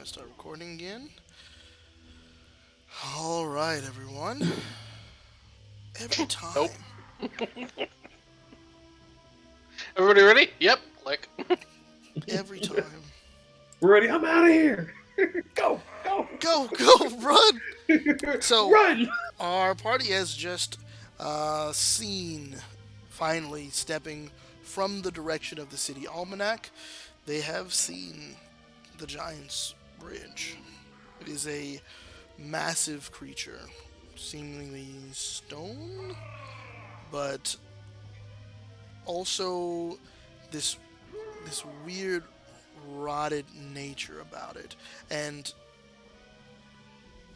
gonna start recording again. All right, everyone. Every Nope. time, Everybody ready? Yep. Click. every time. We're ready. I'm out of here. Go, Go, go, run! So, run. our party has just seen, finally, stepping from the direction of the city almanac, they have seen the Giant's Bridge. It is a massive creature, seemingly stone, but also this this weird rotted nature about it. And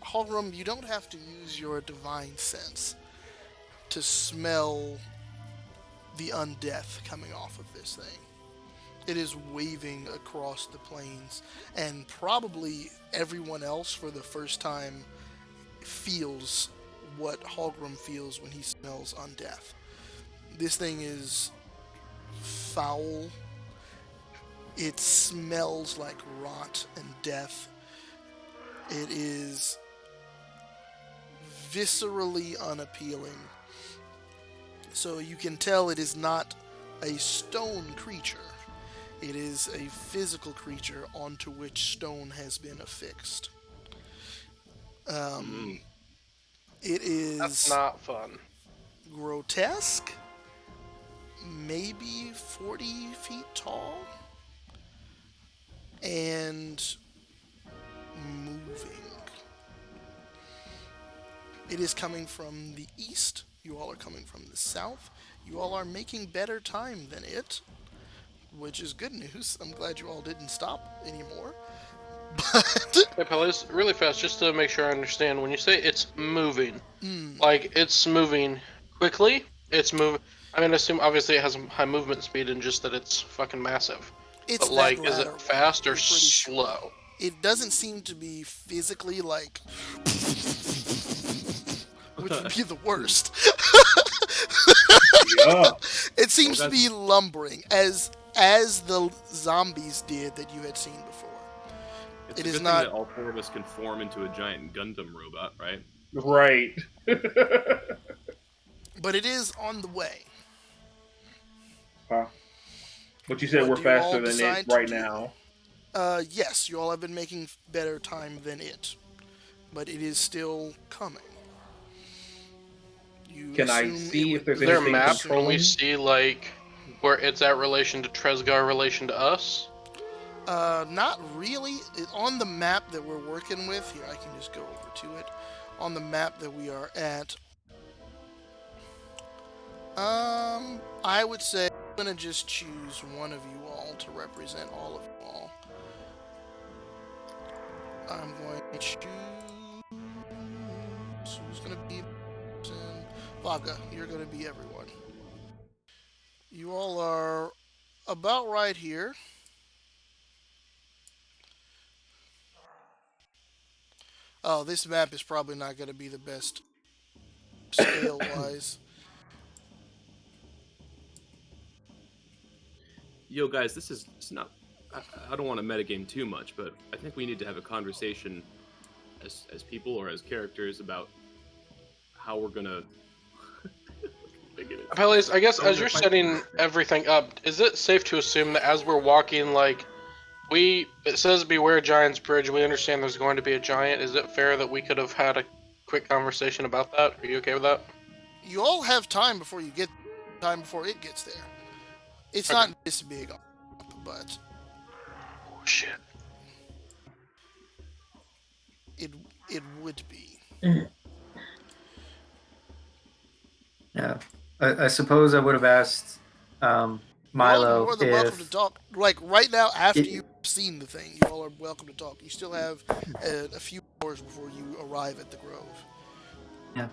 Hallgrim, you don't have to use your divine sense to smell the undeath coming off of this thing. It is waving across the plains, and probably everyone else for the first time feels what Hallgrim feels when he smells undeath. This thing is foul. It smells like rot and death. It is viscerally unappealing. So you can tell it is not a stone creature. It is a physical creature onto which stone has been affixed. It That's is not fun. grotesque, maybe 40 feet tall, and moving. It is coming from the east. You all are coming from the south. You all are making better time than it, which is good news. I'm glad you all didn't stop anymore. But Hey, Pelleas, really fast, just to make sure I understand. When you say it's moving, like it's moving quickly, it's moving. I mean, I assume obviously it has high movement speed and just that it's fucking massive. it's But that like, is latter it one. fast or You're pretty sure. slow? It doesn't seem to be physically like, which would be the worst. Yeah. It seems to that's- be lumbering as the zombies did that you had seen before. It's It a is good not- thing that all four of us can form into a giant Gundam robot, right? Right. But it is on the way. Huh. But you said What we're do you all faster than decide it to right do? now. Yes, you all have been making better time than it, but it is still coming. You Can I assume see it if there's Is there a anything map? Can we controlling? see like where it's at relation to Tresgar, relation to us? Not really. On the map that we're working with, here I can just go over to it. On the map that we are at, I would say I'm gonna just choose one of you all to represent all of you all. I'm going to choose who's gonna be Vaga. You're gonna be everyone. You all are about right here. Oh, this map is probably not gonna be the best scale wise. Yo, guys, this is it's not. I don't want to metagame too much, but I think we need to have a conversation as people or as characters about how we're gonna. Pelleas, I guess Oh, as they're you're fighting. setting everything up, is it safe to assume that as we're walking, like it says beware Giant's Bridge, we understand there's going to be a giant. Is it fair that we could have had a quick conversation about that? Are you okay with that? You all have time before you get time before it gets there. It's Okay. not this big, but Oh shit. it it would be. Yeah, I suppose I would have asked You all are Milo more than welcome to if talk. Like right now, after It- you've seen the thing, you all are welcome to talk. You still have a few hours before you arrive at the Grove.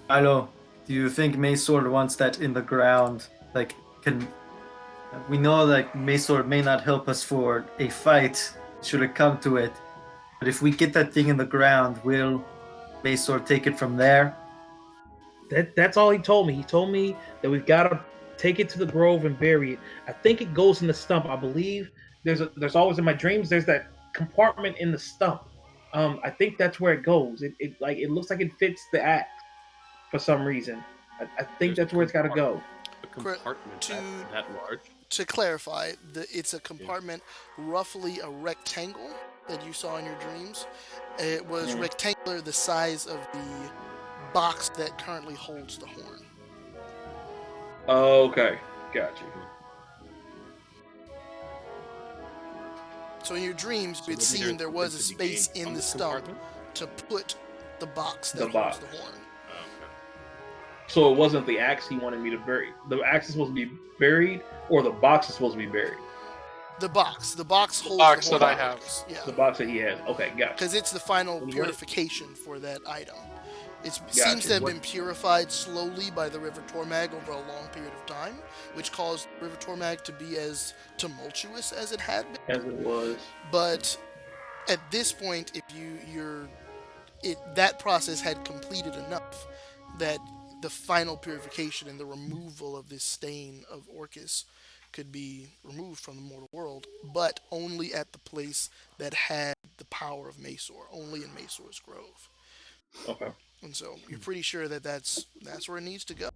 Milo, do you think Maysword wants that in the ground? Like, can we know like Maysword may not help us for a fight should it come to it, but if we get that thing in the ground, will Maysword take it from there? That's all he told me. He told me that we've got to take it to the grove and bury it. I think it goes in the stump. I believe there's always in my dreams. There's that compartment in the stump. I think that's where it goes. It looks like it fits the axe for some reason. I think There's that's where it's got to go. A compartment To- that large. To clarify, it's a compartment roughly a rectangle that you saw in your dreams. It was rectangular, the size of the box that currently holds the horn. Okay, got you. So in your dreams, So you had maybe seen there's there was a something to be space gained in from the this stump compartment? to put the box that The holds box. the horn. Oh, okay. So it wasn't the axe he wanted me to bury. The axe is supposed to be buried, or the box is supposed to be buried. The box holds box the that horn. I have. Yeah, The box that he has. Okay, gotcha. because it's the final And what- purification for that item. It Gotcha. seems to have What- been purified slowly by the River Tormag over a long period of time, which caused River Tormag to be as tumultuous as it had been. As it was. But at this point, if that process had completed enough that the final purification and the removal of this stain of Orcus could be removed from the mortal world, but only at the place that had the power of Mesor, only in Mesor's Grove. Okay. And so you're pretty sure that that's where it needs to go.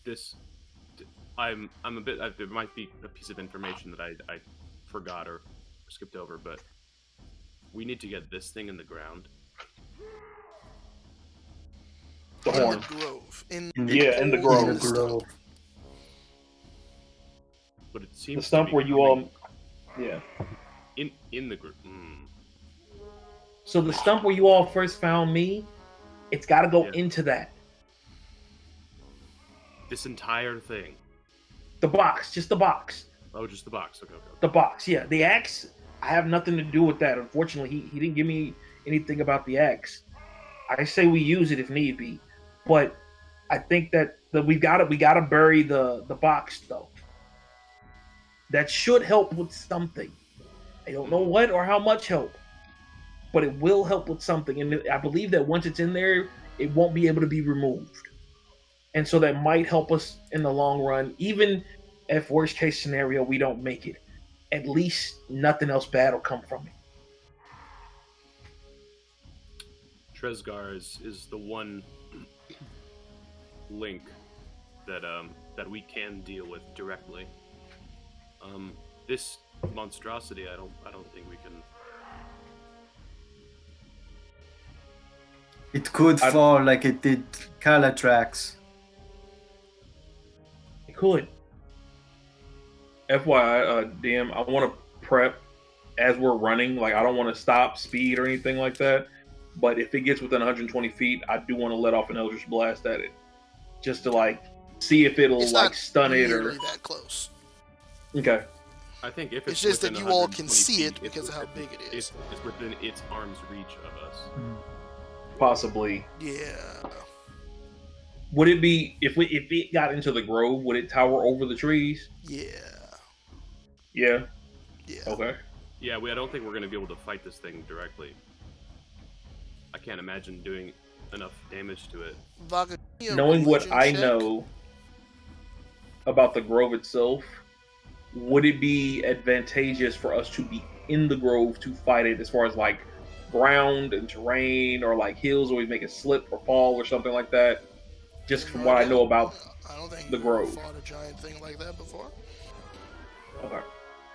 This, I'm a bit. There might be a piece of information that I forgot or skipped over, but we need to get this thing in the ground. The In horn. the grove. In in the hole grove. in the stump. But it seems The stump to be where you coming all. Yeah. in the group. So the stump where you all first found me, it's got to go Yeah. into that. This entire thing. The box, just the box. Oh, just the box. Okay. The box, yeah. The axe, I have nothing to do with that. Unfortunately, he didn't give me anything about the axe. I say we use it if need be, but I think that we gotta bury the box though. That should help with something. I don't know what or how much help, but it will help with something. And I believe that once it's in there, it won't be able to be removed. And so that might help us in the long run, even if worst case scenario we don't make it. At least nothing else bad will come from it. Tresgar is the one link that we can deal with directly. This monstrosity, I don't think we can. It could fall like it did Calatrax. It could. FYI, DM, I want to prep as we're running. Like, I don't want to stop speed or anything like that. But if it gets within 120 feet, I do want to let off an Eldritch Blast at it. Just to, like, see if it'll, It's like, not stun it or... nearly that close. Okay. I think if It's it's just that within you all can 120 see it feet, because of how within- big it is. It's within its arm's reach of us. Possibly. Yeah. Would it be... If it got into the grove, would it tower over the trees? Yeah. Yeah. Yeah. Okay. Yeah, I don't think we're going to be able to fight this thing directly. I can't imagine doing enough damage to it. Vaga, give me a Knowing what religion I check. know about the grove itself, would it be advantageous for us to be in the grove to fight it as far as like ground and terrain or like hills always make it slip or fall or something like that? Just from what I know about. I don't think the you've ever grove. fought a giant thing like that before. Okay.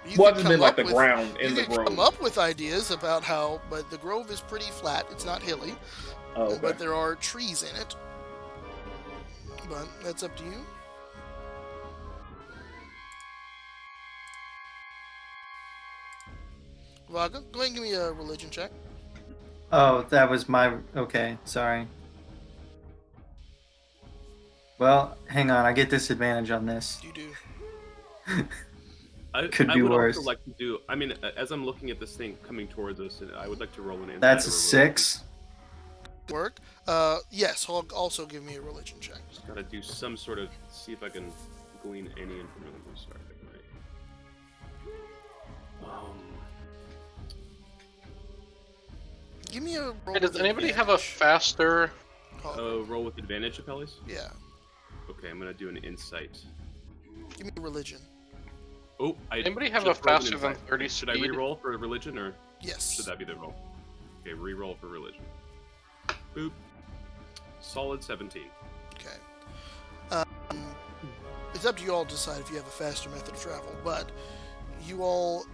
You Well, could it's been come like up the with- ground in you the could grove. come up with ideas about how, but the grove is pretty flat. It's not hilly, Oh, okay. but there are trees in it. But that's up to you. Vaga, go ahead and give me a religion check. Oh, that was my... Okay, sorry. Well, hang on. I get disadvantage on this. You do. Could I be would worse. also like to do. I mean, as I'm looking at this thing coming towards us, I would like to roll an insight. That's a or 6. Work. Yes, also give me a religion check. Just gotta do some sort of see if I can glean any information. Sorry, Give me a roll. Hey, does with anybody have a advantage. faster? Oh, roll with advantage, Apelles. yeah. Okay, I'm gonna do an insight. Give me religion. Oh, Anybody have should a throw an faster than insight. 30 Should I speed? re-roll for religion, or Yes. should that be the roll? Okay, re-roll for religion. Boop. Solid 17. Okay. It's up to you all to decide if you have a faster method of travel, but you all,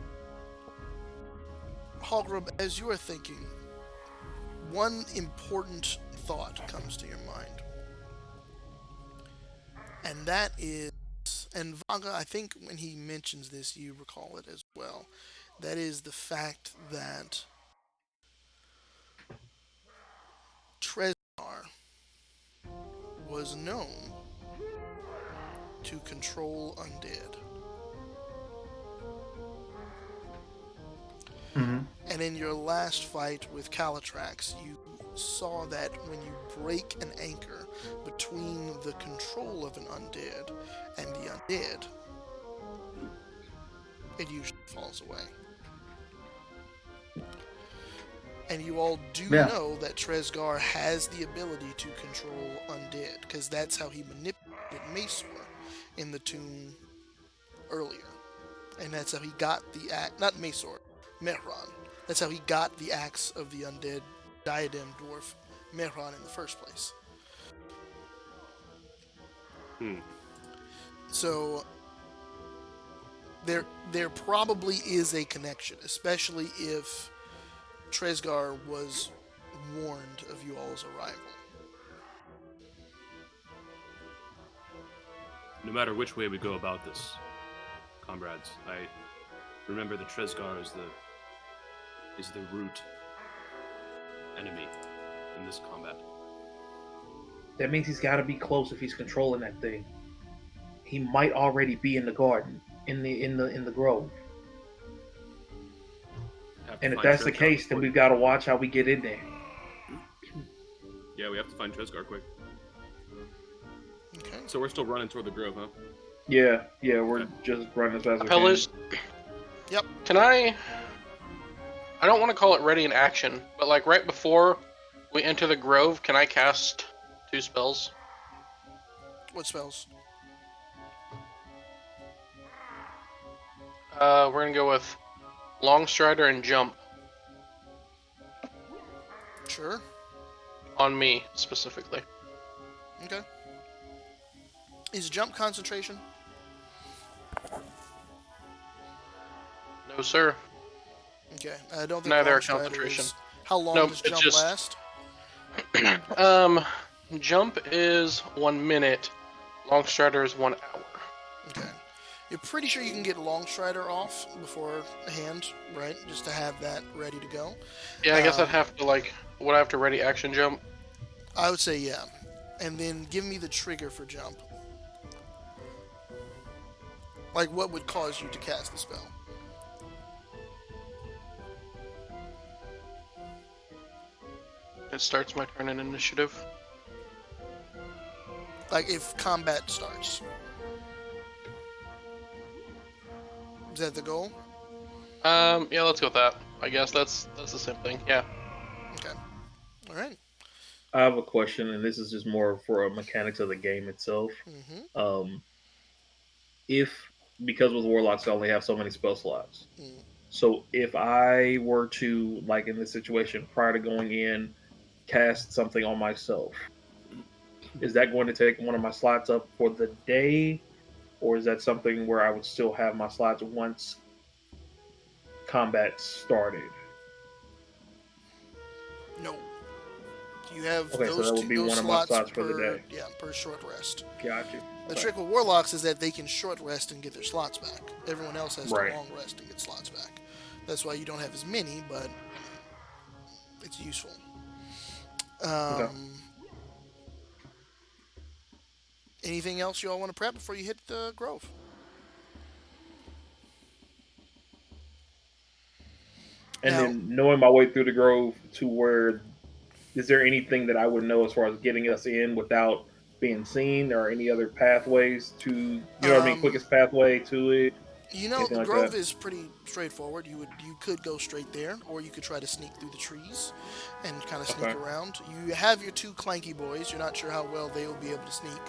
Hogrub, as you are thinking, one important thought comes to your mind. And that is, and Vaga, I think when he mentions this, you recall it as well. That is the fact that Tresgar was known to control undead. Mm-hmm. And in your last fight with Calatrax, you saw that when you break an anchor between the control of an undead and the undead, it usually falls away. And you all do Yeah. know that Tresgar has the ability to control undead, because that's how he manipulated Mesor in the tomb earlier. And that's how he got the axe, not Mesor, Mehron. That's how he got the axe of the undead diadem dwarf Mehron in the first place. So there probably is a connection, especially if Tresgar was warned of you all's arrival. No matter which way we go about this, comrades, I remember that Tresgar is the root enemy in this combat. That means he's got to be close if he's controlling that thing. He might already be in the garden, in the grove. Have to And if find that's the Tresgar case, then quick. we've got to watch how we get in there. Yeah, we have to find Tresgar quick. Okay. So we're still running toward the grove, huh? Yeah, we're Okay. just running as fast as we Appellers, Yep. can I don't want to call it ready in action, but like right before we enter the grove, can I cast 2 spells? What spells? We're gonna go with Long Strider and Jump Sure. on me specifically. Okay. Is jump concentration? No, sir. Okay. I don't think Neither long are strider concentration. is. How long Nope, does it's jump just- last? Jump is 1 minute. Long Strider is 1 hour. Okay. You're pretty sure you can get long strider off beforehand, right? Just to have that ready to go. Yeah, I guess I'd Um, have to would I have to ready action jump? I would say yeah. And then give me the trigger for jump. Like what would cause you to cast the spell? It starts my turn in initiative. Like if combat starts. Is that the goal? Yeah, let's go with that. I guess that's the same thing. Yeah. Okay. All right. I have a question, and this is just more for a mechanics of the game itself. Mm-hmm. If because with warlocks I only have so many spell slots, Mm. so if I were to, like in this situation, prior to going in, cast something on myself, is that going to take one of my slots up for the day, or is that something where I would still have my slots once combat started? No. You have Okay, so those that would two be those one of my slots slots for per, the day. Yeah, per short rest. Got you. The Okay. trick with warlocks is that they can short rest and get their slots back. Everyone else has Right. to long rest and get slots back. That's why you don't have as many, but it's useful. Anything else you all want to prep before you hit the grove? And Now- then knowing my way through the grove to where, is there anything that I would know as far as getting us in without being seen, or any other pathways to, you know what I mean, quickest pathway to it? You know, Anything the like grove that? is pretty straightforward. You could go straight there, or you could try to sneak through the trees and kind of sneak Okay. around. You have your 2 clanky boys. You're not sure how well they will be able to sneak,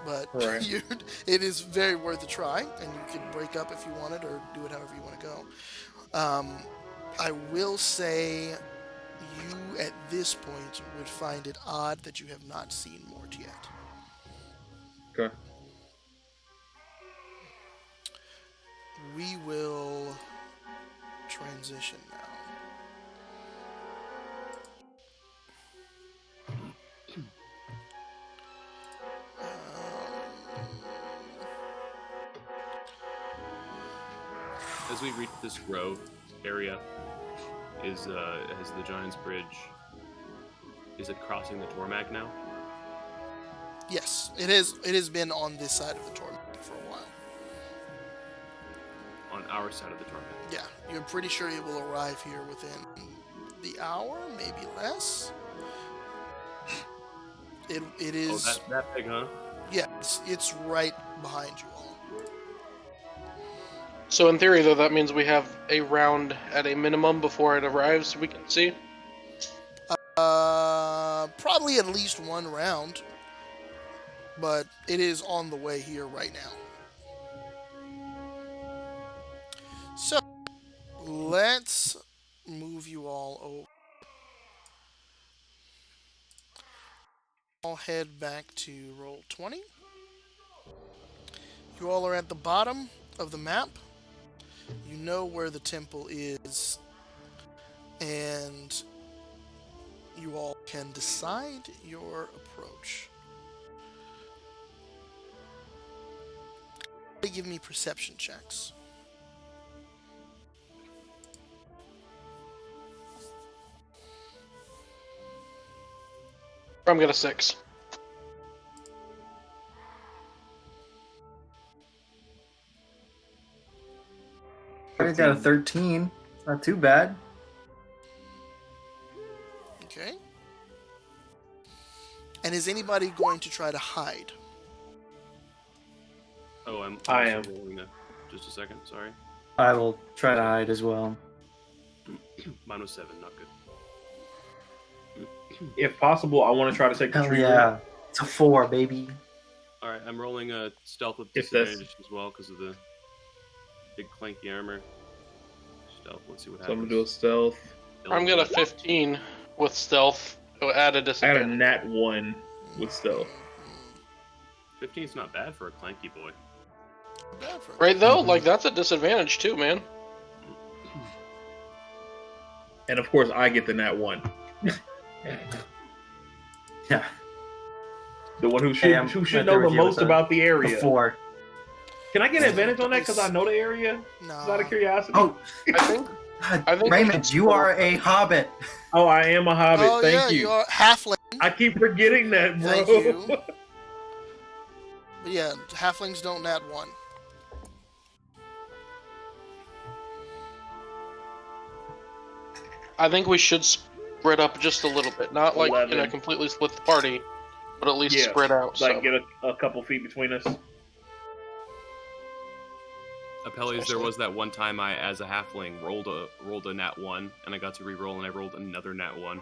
but Right. it is very worth a try, and you can break up if you want it or do it however you want to go. I will say you at this point would find it odd that you have not seen Mort yet. Okay. We will transition now. As we reach this grove area, is the Giant's Bridge? Is it crossing the Tormag now? Yes, it is. It has been on this side of the Tormag for a while. On our side of the Tormag. Yeah, you're pretty sure it will arrive here within the hour, maybe less. It is. Oh, that big, huh? Yes, it's right behind you all. So in theory, though, that means we have a round at a minimum before it arrives. We can see. Probably at least one round, but it is on the way here right now. So let's move you all over. I'll head back to roll 20. You all are at the bottom of the map. You know where the temple is, and you all can decide your approach. They give me perception checks. I'm gonna 6. I got a 13. It's not too bad. Okay. And is anybody going to try to hide? Oh, I am. rolling that. Just a second, sorry. I will try to hide as well. Mine was 7, not good. If possible, I want to try to take the Hell tree. yeah. It's a 4, baby. Alright, I'm rolling a stealth with If that's- disadvantage as well because of the big clanky armor. Stealth, let's see what So I'm happens. gonna do a stealth. I'm gonna 15 with stealth. Add a I had a disadvantage. nat 1 with stealth. 15's not bad for a clanky boy. Bad for Right though, like that's a disadvantage too, man. And of course, I get the nat 1. Yeah. The one who Hey, I'm should right know there the with you most with about the A area. 4. Can I get advantage on that because I know the area? No. Just out of curiosity. Oh, I think. God, I think- Raymond, you are a hobbit. Oh, I am a hobbit. Oh Thank yeah, you. you are halfling. I keep forgetting that, bro. Thank you. But yeah, halflings don't nat 1. I think we should spread up just a little bit, not like 11. completely split the party, but at least Yeah, spread out. like So. get a couple feet between us. Apelles, there was that one time I, as a halfling, rolled a nat 1, and I got to re-roll, and I rolled another nat 1.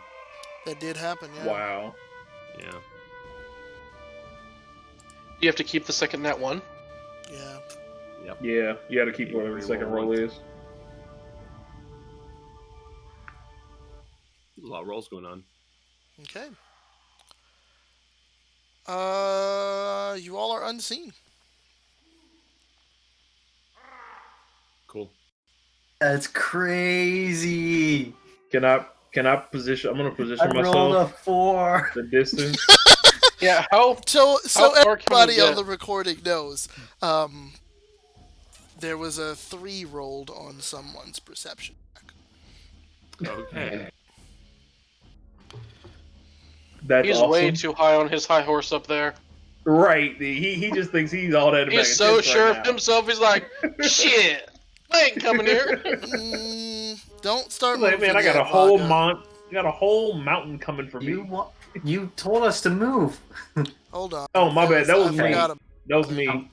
That did happen, yeah. Wow. Yeah. You have to keep the second nat 1. Yeah. Yep. Yeah, you got to keep whatever the second roll is. There's a lot of rolls going on. Okay. You all are unseen. Cool. That's crazy. Can I position? I'm gonna position I rolled a myself 4. the distance. Yeah, how So How far can we everybody on get? the recording knows, there was a 3 rolled on someone's perception check. Okay. That's he's awesome. way too high on his high horse up there. Right. He just thinks he's all that. He's so sure of himself. He's like, shit, I ain't coming here. Don't start. Like, man, I got moving a whole yet, mountain coming for me. You told us to move. Hold on. Oh, my bad. That was I me. forgot about- That was me.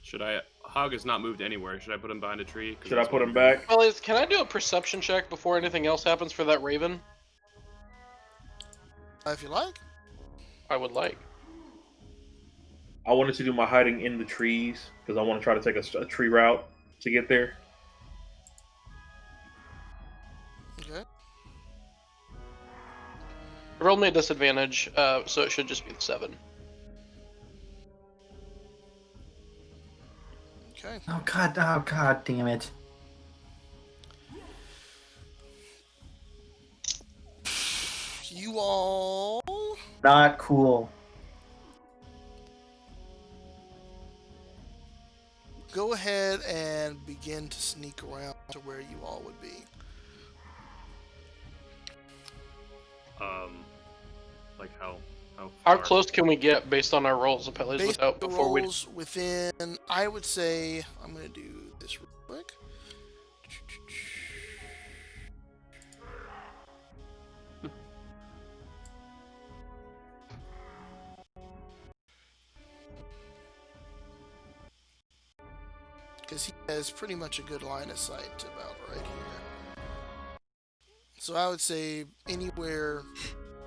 Should I... Hog has not moved anywhere. Should I put him behind a tree? 'Cause Should I that's put what him back? Well, can I do a perception check before anything else happens for that raven? If you like. I would like. I wanted to do my hiding in the trees because I want to try to take a tree route to get there. Okay. It rolled me a disadvantage, so it should just be the 7. Okay. Oh god damn it. You all Not cool. go ahead and begin to sneak around to where you all would be. Like how How far? close can we get based on our rolls, Apelles, Base without before we? rolls within, I would say, I'm gonna do this real quick. Because he has pretty much a good line of sight to about right here. So I would say anywhere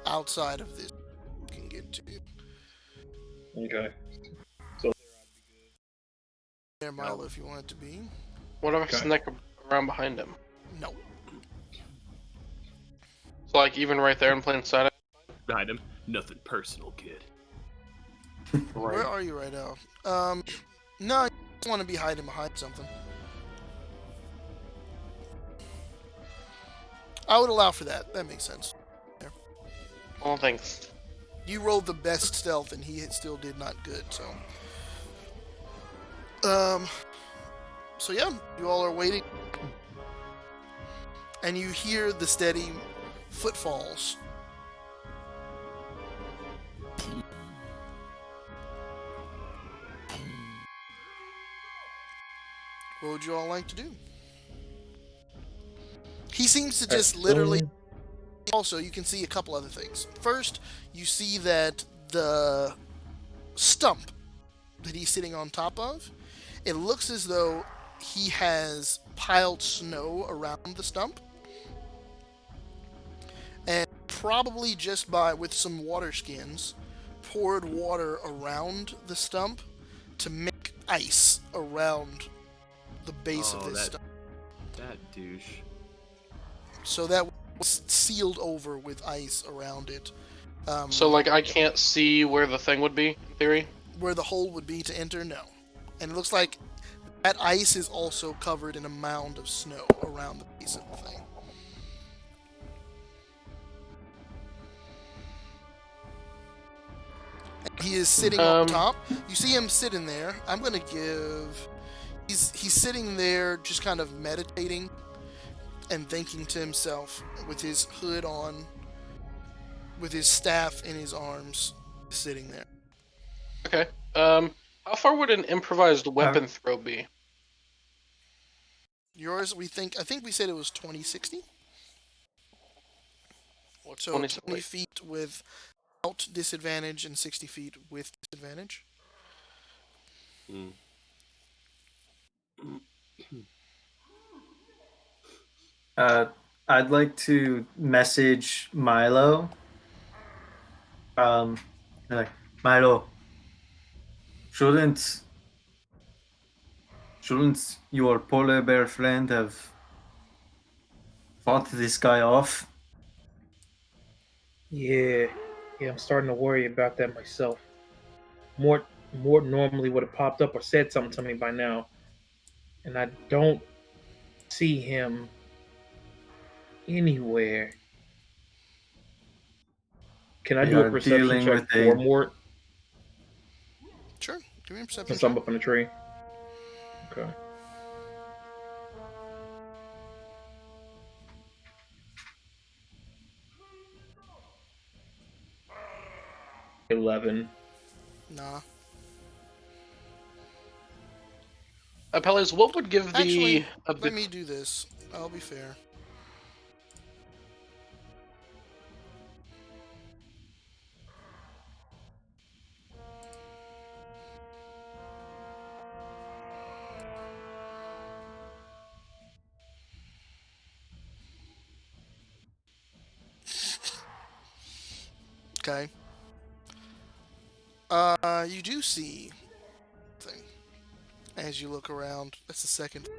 outside of this you can get to. Okay. There, Milo, if you want it to be. What if I Okay. sneak around behind him? No. So like even right there in plain sight. Behind him? Nothing personal, kid. Where are you right now? No, you want to be hiding behind something. I would allow for that. That makes sense. Well, thanks. You rolled the best stealth, and he still did not good. So, so yeah, you all are waiting, and you hear the steady footfalls. What would you all like to do? He seems to just literally. Also, you can see a couple other things. First, you see that the stump that he's sitting on top of, it looks as though he has piled snow around the stump. And probably just with some water skins, poured water around the stump to make ice around the base of this stump. That douche. So that was sealed over with ice around it. So like I can't see where the thing would be in theory. Where the hole would be to enter, no. And it looks like that ice is also covered in a mound of snow around the base of the thing. And he is sitting on top. You see him sitting there. I'm gonna give. He's sitting there, just kind of meditating and thinking to himself with his hood on, with his staff in his arms, sitting there. Okay. How far would an improvised weapon throw be? Yours, I think we said it was 2060. What's So 20 20 feet without disadvantage and 60 feet with disadvantage. I'd like to message Milo. Like, Milo, shouldn't your polar bear friend have fought this guy off? Yeah, I'm starting to worry about that myself. More normally would have popped up or said something to me by now, and I don't see him anywhere. Can I We do a are perception dealing check with for a- Mort Sure. Give me a perception since I'm check. up in the tree? Okay. $11. Nah. Apelles, what would give Actually, the let me do this. I'll be fair. Okay. You do see thing as you look around. That's the second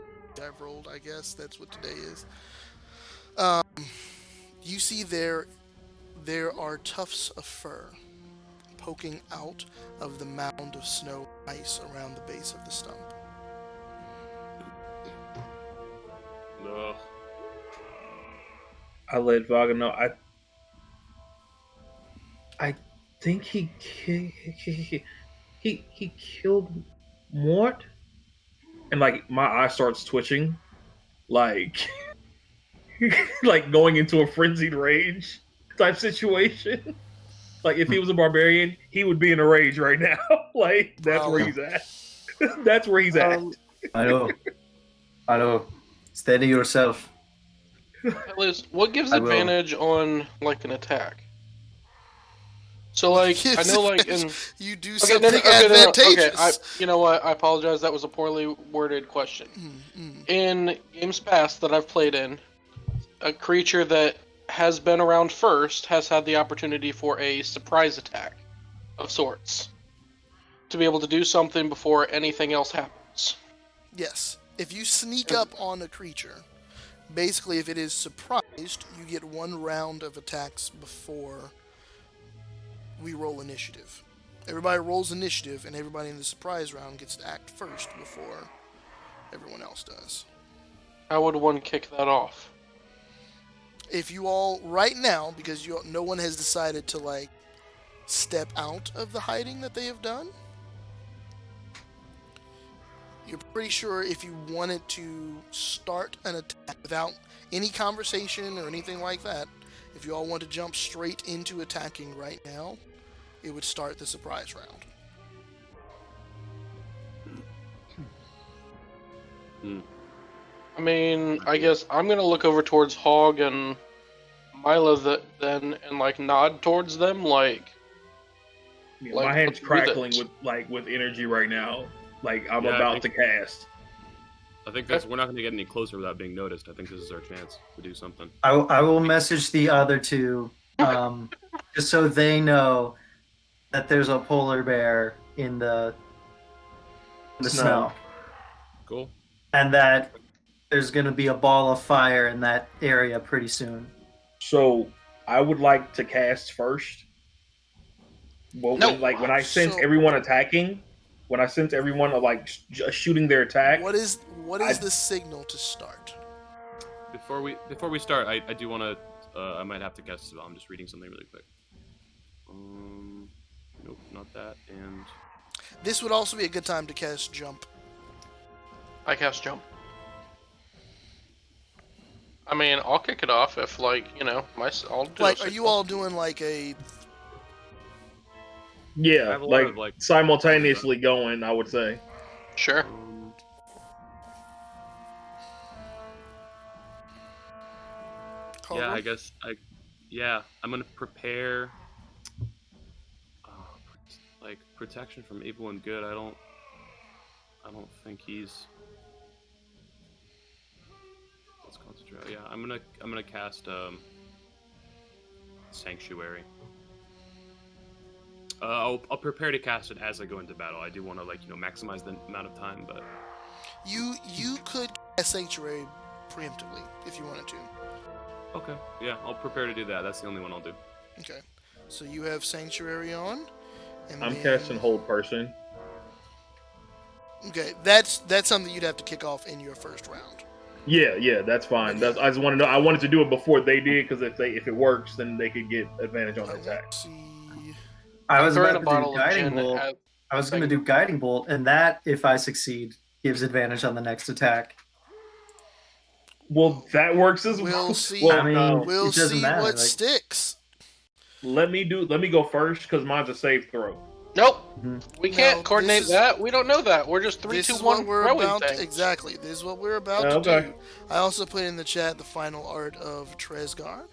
I've rolled, I guess. That's what today is. Um, you see there are tufts of fur poking out of the mound of snow and ice around the base of the stump. Ugh. I let Vaga know. I think he killed Mort, and like my eye starts twitching, like like going into a frenzied rage type situation. Like if he was a barbarian, he would be in a rage right now. Like that's where he's at. That's where he's at. Hello. Steady yourself. Liz, what gives I will. advantage on like an attack? So like I know like in You do okay, something okay, advantageous. you know what? I apologize. That was a poorly worded question. In games past that I've played in, a creature that has been around first has had the opportunity for a surprise attack of sorts to be able to do something before anything else happens. Yes. If you sneak up on a creature, basically if it is surprised, you get one round of attacks before we roll initiative. Everybody rolls initiative, and everybody in the surprise round gets to act first before everyone else does. How would one kick that off? If you all, right now, because no one has decided to, like, step out of the hiding that they have done, you're pretty sure if you wanted to start an attack without any conversation or anything like that, if you all want to jump straight into attacking right now, it would start the surprise round. I mean, I guess I'm gonna look over towards Hog and Mila then and like nod towards them, like My hand's let's do crackling this. with energy right now. Like I'm Yeah, I about think- to cast. I think we're not going to get any closer without being noticed. I think this is our chance to do something. I will message the other two, just so they know that there's a polar bear in the snow, Cool. and that there's going to be a ball of fire in that area pretty soon. So I would like to cast first. Well, No. when I sense So- everyone attacking, when I sense everyone like shooting their attack, What is the signal to start? Before we start, I do want to. I might have to cast a spell. I'm just reading something really quick. Nope, not that. And This would also be a good time to cast Jump. I cast jump. I mean, I'll kick it off if like I'll do. Like, are you all doing like a? I yeah, have a lot of, like simultaneously going. I would say. Sure. yeah, I guess I'm gonna prepare. Like protection from evil and good. I don't think he's. Let's concentrate. Yeah, I'm gonna cast Sanctuary. I'll prepare to cast it as I go into battle. I do want to maximize the amount of time, but You could cast Sanctuary preemptively if you wanted to. okay, yeah, I'll prepare to do that. That's the only one I'll do. Okay, so you have Sanctuary on, and I'm then- casting Hold Person. Okay, that's something you'd have to kick off in your first round. Yeah, that's fine. I just want to know. I wanted to do it before they did because if it works, then they could get advantage on the attack. Let's see. I was Throw in about a to bottle do of Guiding gin. Bolt. I was going to do Guiding Bolt, and that, if I succeed, gives advantage on the next attack. Well, that works as well. We'll see. Well, I mean, We'll it doesn't see matter, what like- sticks. let me go first because mine's a save throw. Nope. Mhm. We can't No, coordinate this is- that. We don't know that. We're just 3, This 2, is 1 what we're throwing about. things. Exactly. This is what we're about to Okay. do. I also put in the chat the final art of Tresgar.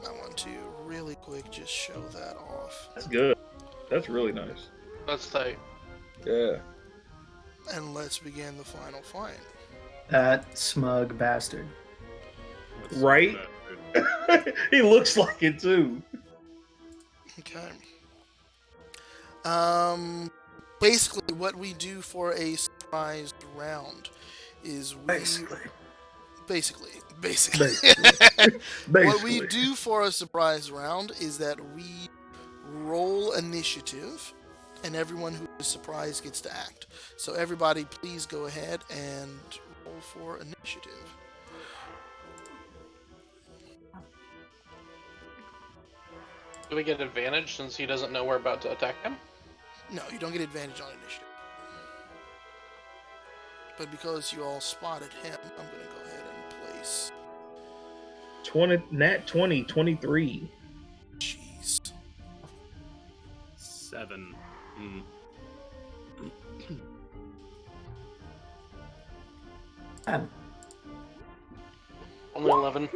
I want to really quick just show that off. That's good. That's really nice. That's tight. Yeah. And let's begin the final fight. That smug bastard. That's Right? bad, dude. He looks like it too. Okay. Basically, what we do for a surprise round is Basically. basically Basically. what we do for a surprise round is that we roll initiative, and everyone who is surprised gets to act. So everybody, please go ahead and roll for initiative. Do we get advantage since he doesn't know we're about to attack him? No, you don't get advantage on initiative. But because you all spotted him, I'm going to go ahead and place. 20, 23. Jeez. 7. And Only 11.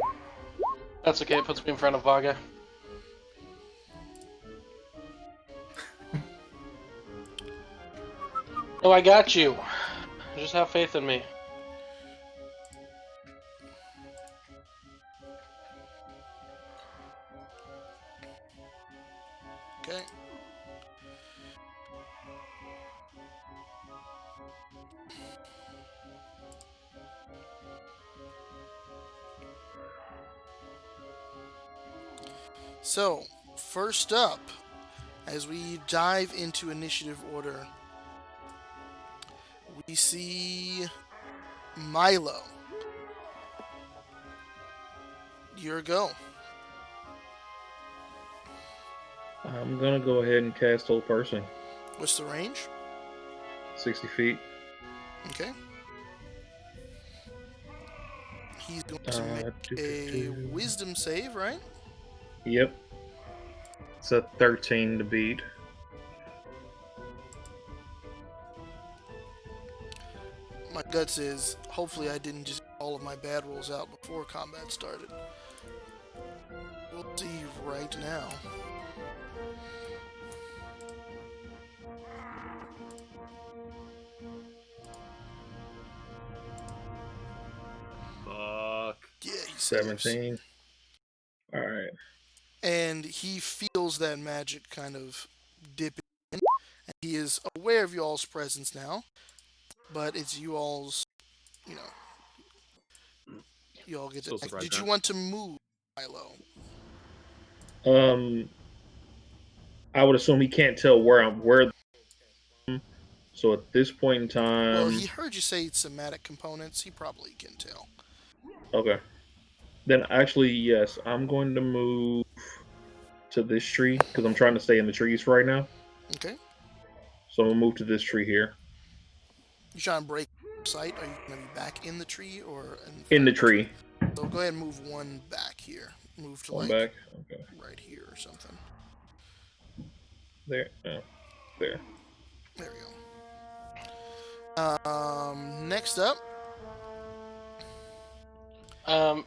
That's okay, it puts me in front of Vaga. Oh, I got you. Just have faith in me. Okay. So, first up, as we dive into initiative order, we see Milo. Your go. I'm gonna go ahead and cast Whole Person. What's the range? 60 feet. Okay. He's going to make a wisdom save, right? Yep. It's a 13 to beat. My gut says, hopefully I didn't just get all of my bad rolls out before combat started. We'll see right now. Fuck. Yeah, he saves. 17. Alright. And he feels that magic kind of dip in, and he is aware of y'all's presence now, but it's you all's, you know, you all get to. Still surprised, Did you huh? want to move, Milo? I would assume he can't tell where. So at this point in time, Well, he heard you say somatic components. He probably can tell. okay. Then actually, yes, I'm going to move to this tree because I'm trying to stay in the trees right now. Okay. So I'm gonna move to this tree here. You trying to break sight? Are you going to be back in the tree or In the tree. So go ahead and move one back here. Move to One like back. Okay. right here or something. There. Oh, there. There we go. Next up,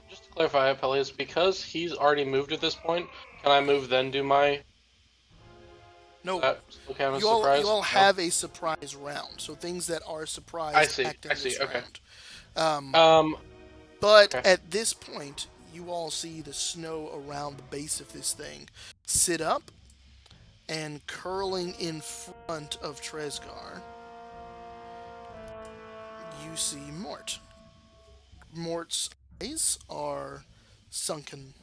Just to clarify, Peleus, because he's already moved at this point, can I move then do my... no, That still count as you all surprise? all No? have a surprise round. So things that are surprised I see, act in I see, this okay. round. But okay. at this point, you all see the snow around the base of this thing sit up, and curling in front of Tresgar, you see Mort. Mort's eyes are sunken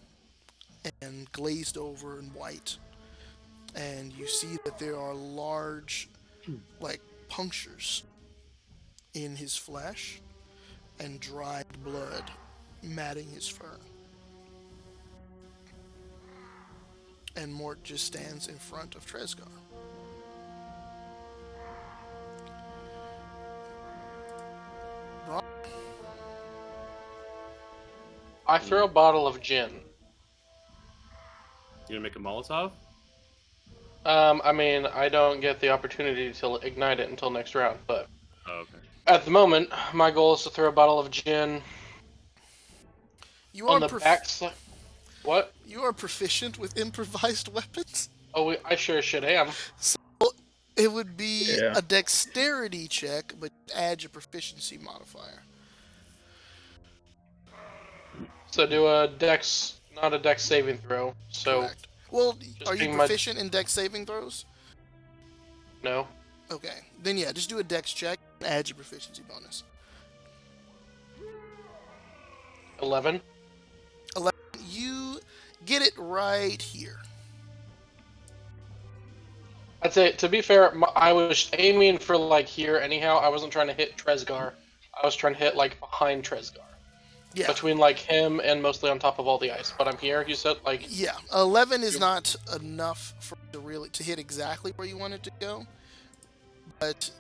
and glazed over and white, and you see that there are large, like, punctures in his flesh and dried blood matting his fur. And Mort just stands in front of Tresgar. I throw a bottle of gin. You gonna make a Molotov? I mean, I don't get the opportunity to ignite it until next round, but Oh, okay. at the moment, my goal is to throw a bottle of gin You on are the backside. What? you are proficient with improvised weapons. Oh, I sure as shit am. It would be Yeah. a dexterity check, but add your proficiency modifier. So do a dex not a dex saving throw, so Correct. Well, just are you being proficient in dex saving throws? no. Okay. Then yeah, just do a dex check and add your proficiency bonus. 11. You get it right here. I'd say, to be fair, I was aiming for like here anyhow. I wasn't trying to hit Tresgar. I was trying to hit like behind Tresgar. Yeah. Between like him and mostly on top of all the ice. But I'm here, you said, like... Yeah. 11 is not enough for to hit exactly where you want it to go. But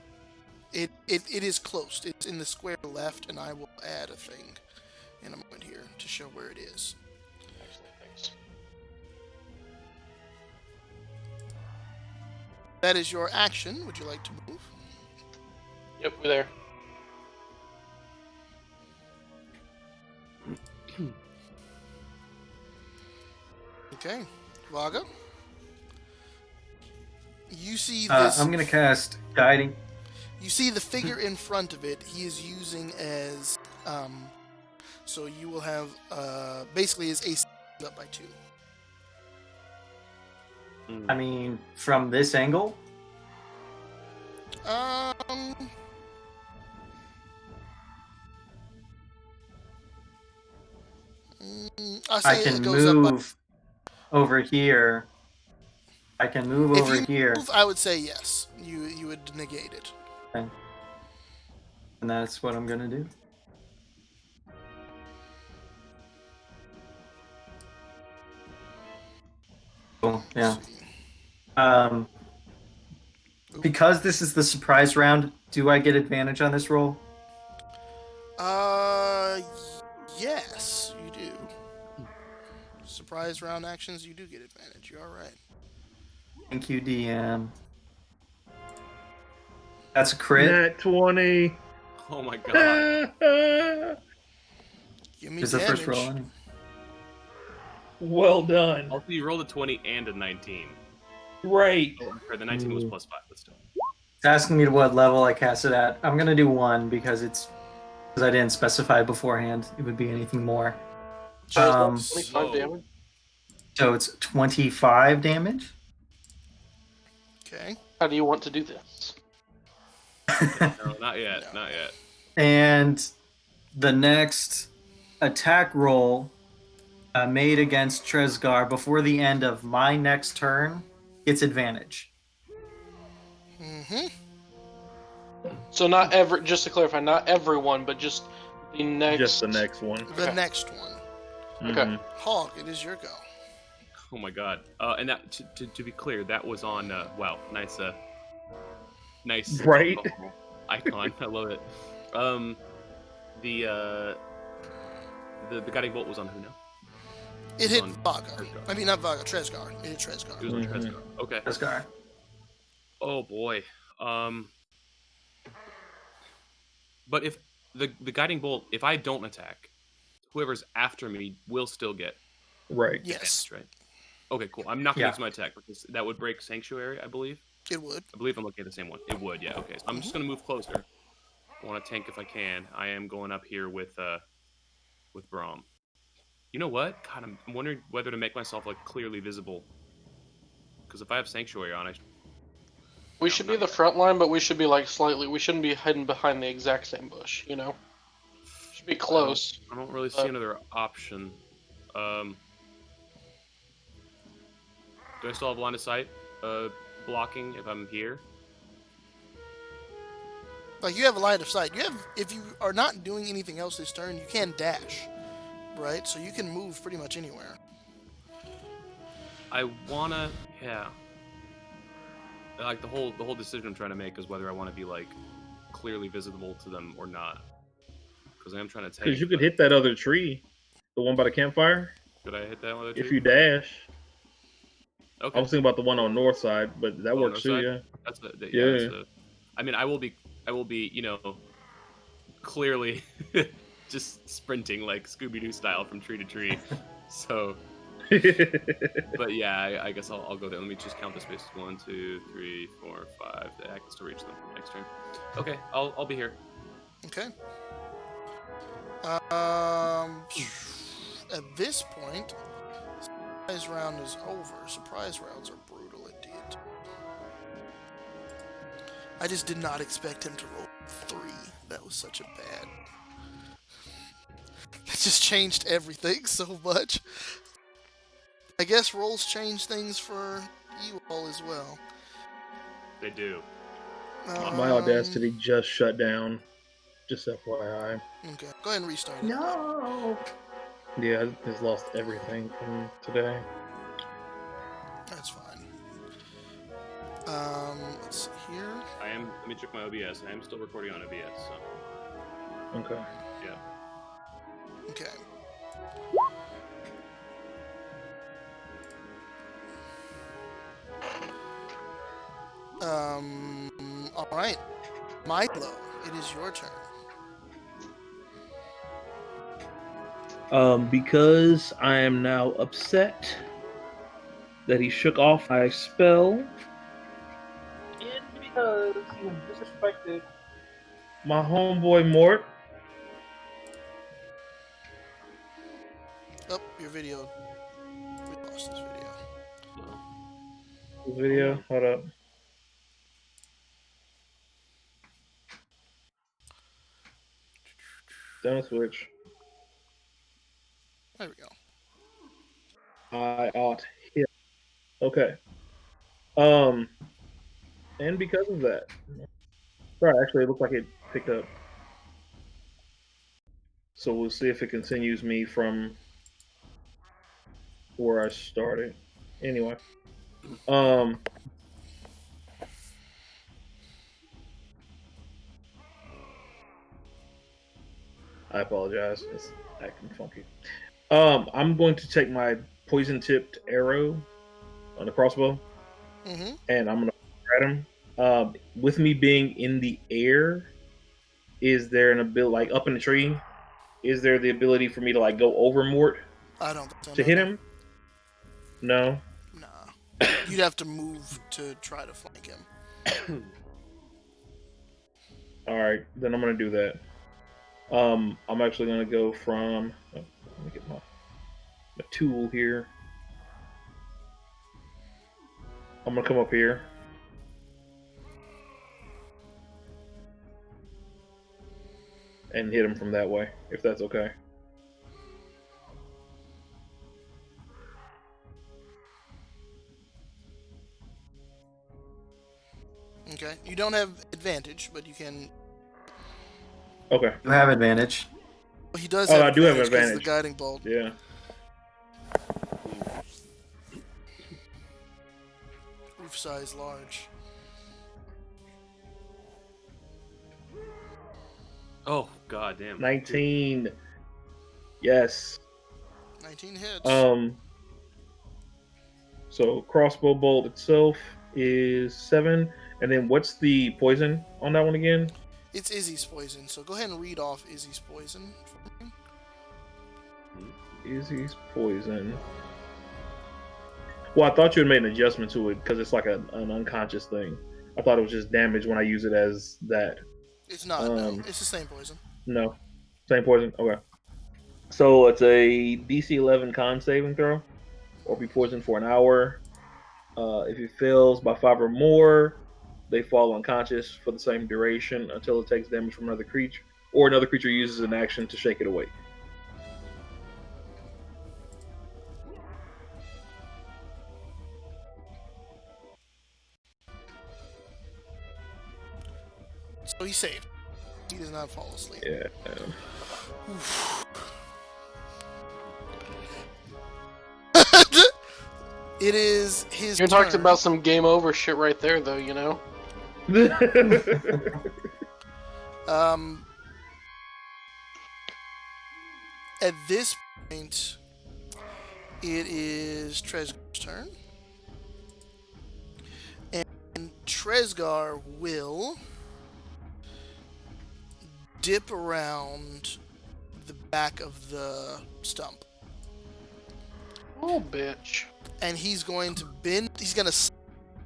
it is close. It's in the square left, and I will add a thing in a moment here to show where it is. Thanks. That is your action. Would you like to move? Yep, we're there. Okay. Vaga? You see this... I'm gonna cast Guiding. You see the figure in front of it, he is using as... so you will have... basically his AC up by 2. I mean, from this angle, I say can it goes up by... move over here. I can move over If you here, move, I would say yes. You would negate it. and that's what I'm gonna do. Cool. Yeah. Because this is the surprise round, do I get advantage on this roll? Yes, you do. Surprise round actions, you do get advantage. You're all right. Thank you, DM. That's a crit. Nat 20. Oh my god. Give me Is the damage. first roll on it? Well done. Also, you rolled a 20 and a 19. Right. Or the 19 was +5, but still. It's asking me to what level I cast it at. I'm gonna do 1 because I didn't specify beforehand. It would be anything more. So is that 25 damage? So it's 25 damage. Okay. How do you want to do this? No, not yet. No. Not yet. And the next attack roll made against Tresgar before the end of my next turn gets advantage. Mm-hmm. So not just to clarify, not everyone, but just the next... Just the next one. The Okay. next one. Okay. Mhm. Hog, it is your go. Oh my god. And that to be clear, that was on wow, nice nice Right. icon. I love it. The guiding bolt was on who now? It hit On Vaga. Tresgar. I mean, not Vaga, Tresgar. It hit Tresgar. It was on Mhm. Tresgar. Okay. Tresgar. Oh boy. But if the guiding bolt, if I don't attack, whoever's after me will still get Right. Yes, advantage, right? Okay, cool. I'm not gonna Yeah. use my attack because that would break Sanctuary, I believe. it would. I believe I'm looking at the same one. It would, yeah. Okay, so I'm just gonna move closer. I want to tank if I can. I am going up here with Braum. You know what? God, I'm wondering whether to make myself like clearly visible. Because if I have Sanctuary on, We No, should not be the yet. front line, but we should be like slightly... We shouldn't be hidden behind the exact same bush, you know? Should be close. I don't really see another option. Do I still have line of sight blocking if I'm here? Like, you have a line of sight. You have, if you are not doing anything else this turn, you can dash, right? So you can move pretty much anywhere. I wanna, yeah. Like the whole decision I'm trying to make is whether I want to be like clearly visible to them or not. Because I am trying to take. Because you could hit that other tree, the one by the campfire, Could I hit that one? if you dash. Okay. I was thinking about the one on north side, but that Oh, works north too. side? Yeah. That's the, Yeah. That's the, I mean, I will be, you know, clearly just sprinting like Scooby-Doo style from tree to tree. So, but yeah, I guess I'll go there. Let me just count the spaces. 1, 2, 3, 4, 5. I can still reach them next turn. Okay, I'll be here. Okay. At this point, surprise round is over. Surprise rounds are brutal indeed. I just did not expect him to roll 3. That was such a bad. It just changed everything so much. I guess rolls change things for you all as well. They do. My Audacity just shut down. Just FYI. Okay, go ahead and restart it. No. Yeah, I just lost everything from today. That's fine. Let's see here. Let me check my OBS. I am still recording on OBS, so. Okay. Yeah. Okay. All right. Milo, it is your turn. Because I am now upset that he shook off my spell, and because he disrespected my homeboy Mort. Oh, your video. We lost this video. Video, hold up. Don't switch. There we go. I ought hit. Okay. And because of that, right? Actually, it looked like it picked up. So we'll see if it continues me from where I started. Anyway, I apologize. It's acting funky. I'm going to take my poison-tipped arrow on the crossbow, Mm-hmm. and I'm gonna fire at him. With me being in the air, is there an ability, like up in the tree? Is there the ability for me to like go over Mort I don't think so. to hit him? No. Nah. You'd have to move to try to flank him. All right, then I'm gonna do that. I'm actually gonna go from. Let me get my tool here. I'm gonna come up here. And hit him from that way, if that's okay. Okay. You don't have advantage, but you can. Okay. You have advantage. Well, he does Oh, have I do have advantage 'cause of advantage. the guiding bolt. Yeah. Roof size large. Oh, god damn. 19. Yes. 19 hits. So crossbow bolt itself is 7, and then what's the poison on that one again? It's Izzy's poison, so go ahead and read off Izzy's poison for me. Izzy's poison. Well, I thought you had made an adjustment to it because it's like an unconscious thing. I thought it was just damage when I use it as that. It's not, no. It's the same poison. No, same poison. Okay. So it's a DC 11 con saving throw, or be poisoned for an hour. If it fails by 5 or more, they fall unconscious for the same duration until it takes damage from another creature, or another creature uses an action to shake it awake. So he saved. He does not fall asleep. Yeah. It is his You're turn. talking about some game over shit right there, though, you know? At this point, it is Tresgar's turn. And Tresgar will dip around the back of the stump. Oh, bitch. And he's going to bend, he's going to sit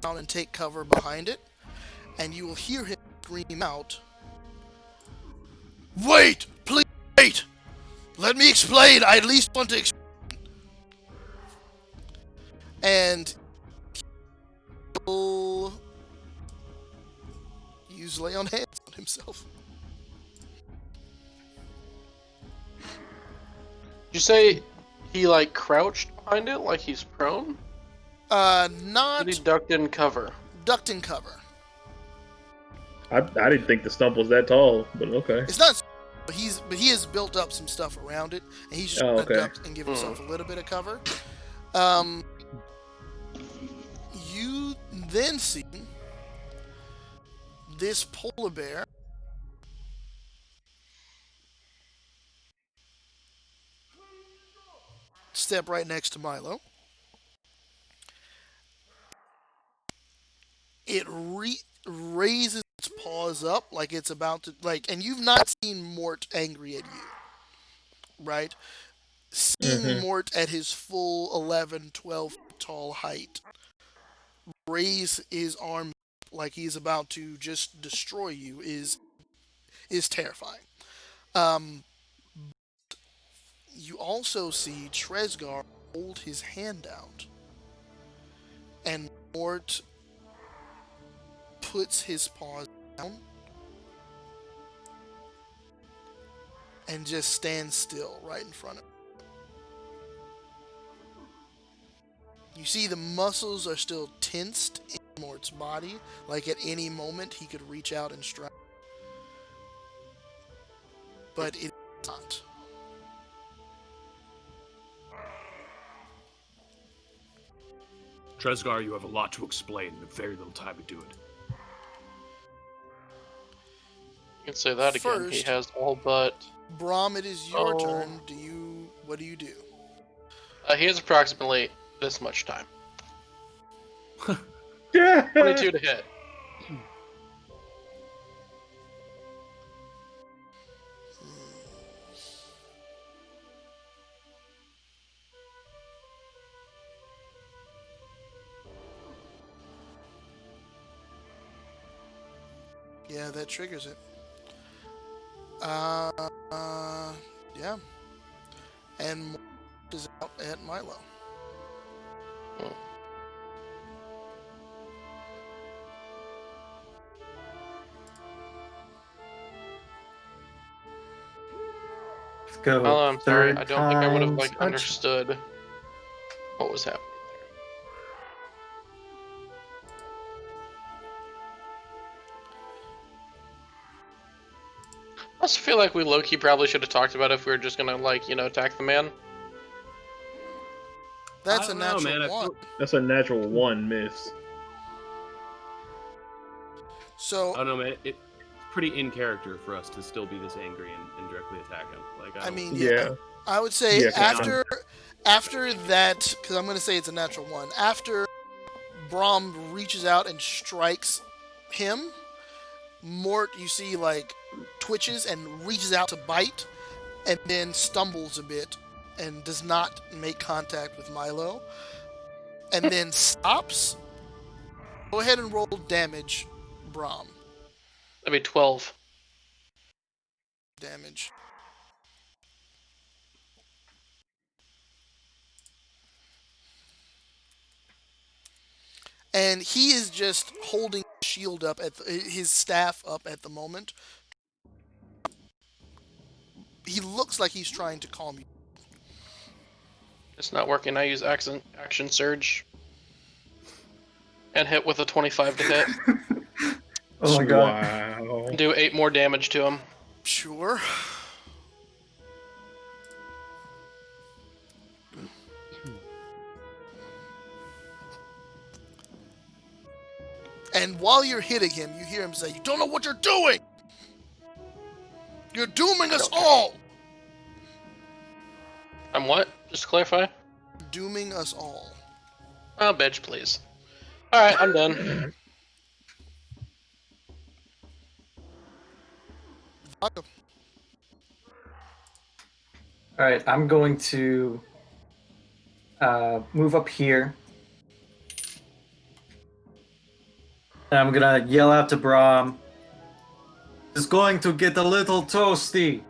down and take cover behind it. And you will hear him scream out, "Wait! Please wait! Let me explain! I at least want to explain." And he'll use lay on hands on himself. Did you say he like crouched behind it, like he's prone? Not Did he ducked in cover? ducked in cover. I didn't think the stump was that tall, but okay. It's not, but he has built up some stuff around it, and he's just gonna okay. duck and give himself a little bit of cover. You then see this polar bear step right next to Milo. It raises its paws up like it's about to, like, and you've not seen Mort angry at you, right? Seeing Mort at his full 11, 12 feet tall height raise his arm like he's about to just destroy you is terrifying. You also see Tresgar hold his hand out, and Mort puts his paws down and just stands still right in front of him. You see the muscles are still tensed in Mort's body, like at any moment he could reach out and strike. But it is not. Tresgar, you have a lot to explain and very little time to do it. You can say that again. He First, has all but. Brom, it is your turn. What do you do? He has approximately this much time. Yeah. 22 to hit. Yeah, that triggers it. Yeah. And Mort is out at Milo. Let's go. Oh, I'm sorry. Third I don't think I would have time's like a charm. understood what was happening there. I also feel like we low-key probably should have talked about if we were just gonna like, attack the man. That's I a don't know, natural man. one. That's a natural one miss. So, I don't know, man. It's pretty in character for us to still be this angry and directly attack him. Like, I mean, Yeah. I would say Yeah, 'cause after that, because I'm going to say it's a natural one. After Brom reaches out and strikes him, Mort, you see, like, twitches and reaches out to bite, and then stumbles a bit and does not make contact with Milo, and then stops. Go ahead and roll damage, Brom. That'd be 12. Damage. And he is just holding his shield up his staff up at the moment. He looks like he's trying to calm you. It's not working. I use action surge and hit with a 25 to hit. Oh my god. Wow. Do 8 more damage to him. Sure. And while you're hitting him, you hear him say, "You don't know what you're doing! You're dooming us all!" I'm what? Just to clarify? Dooming us all. Oh, bitch, please. Alright, I'm done. Alright, I'm going to move up here. And I'm gonna yell out to Brahm. It's going to get a little toasty.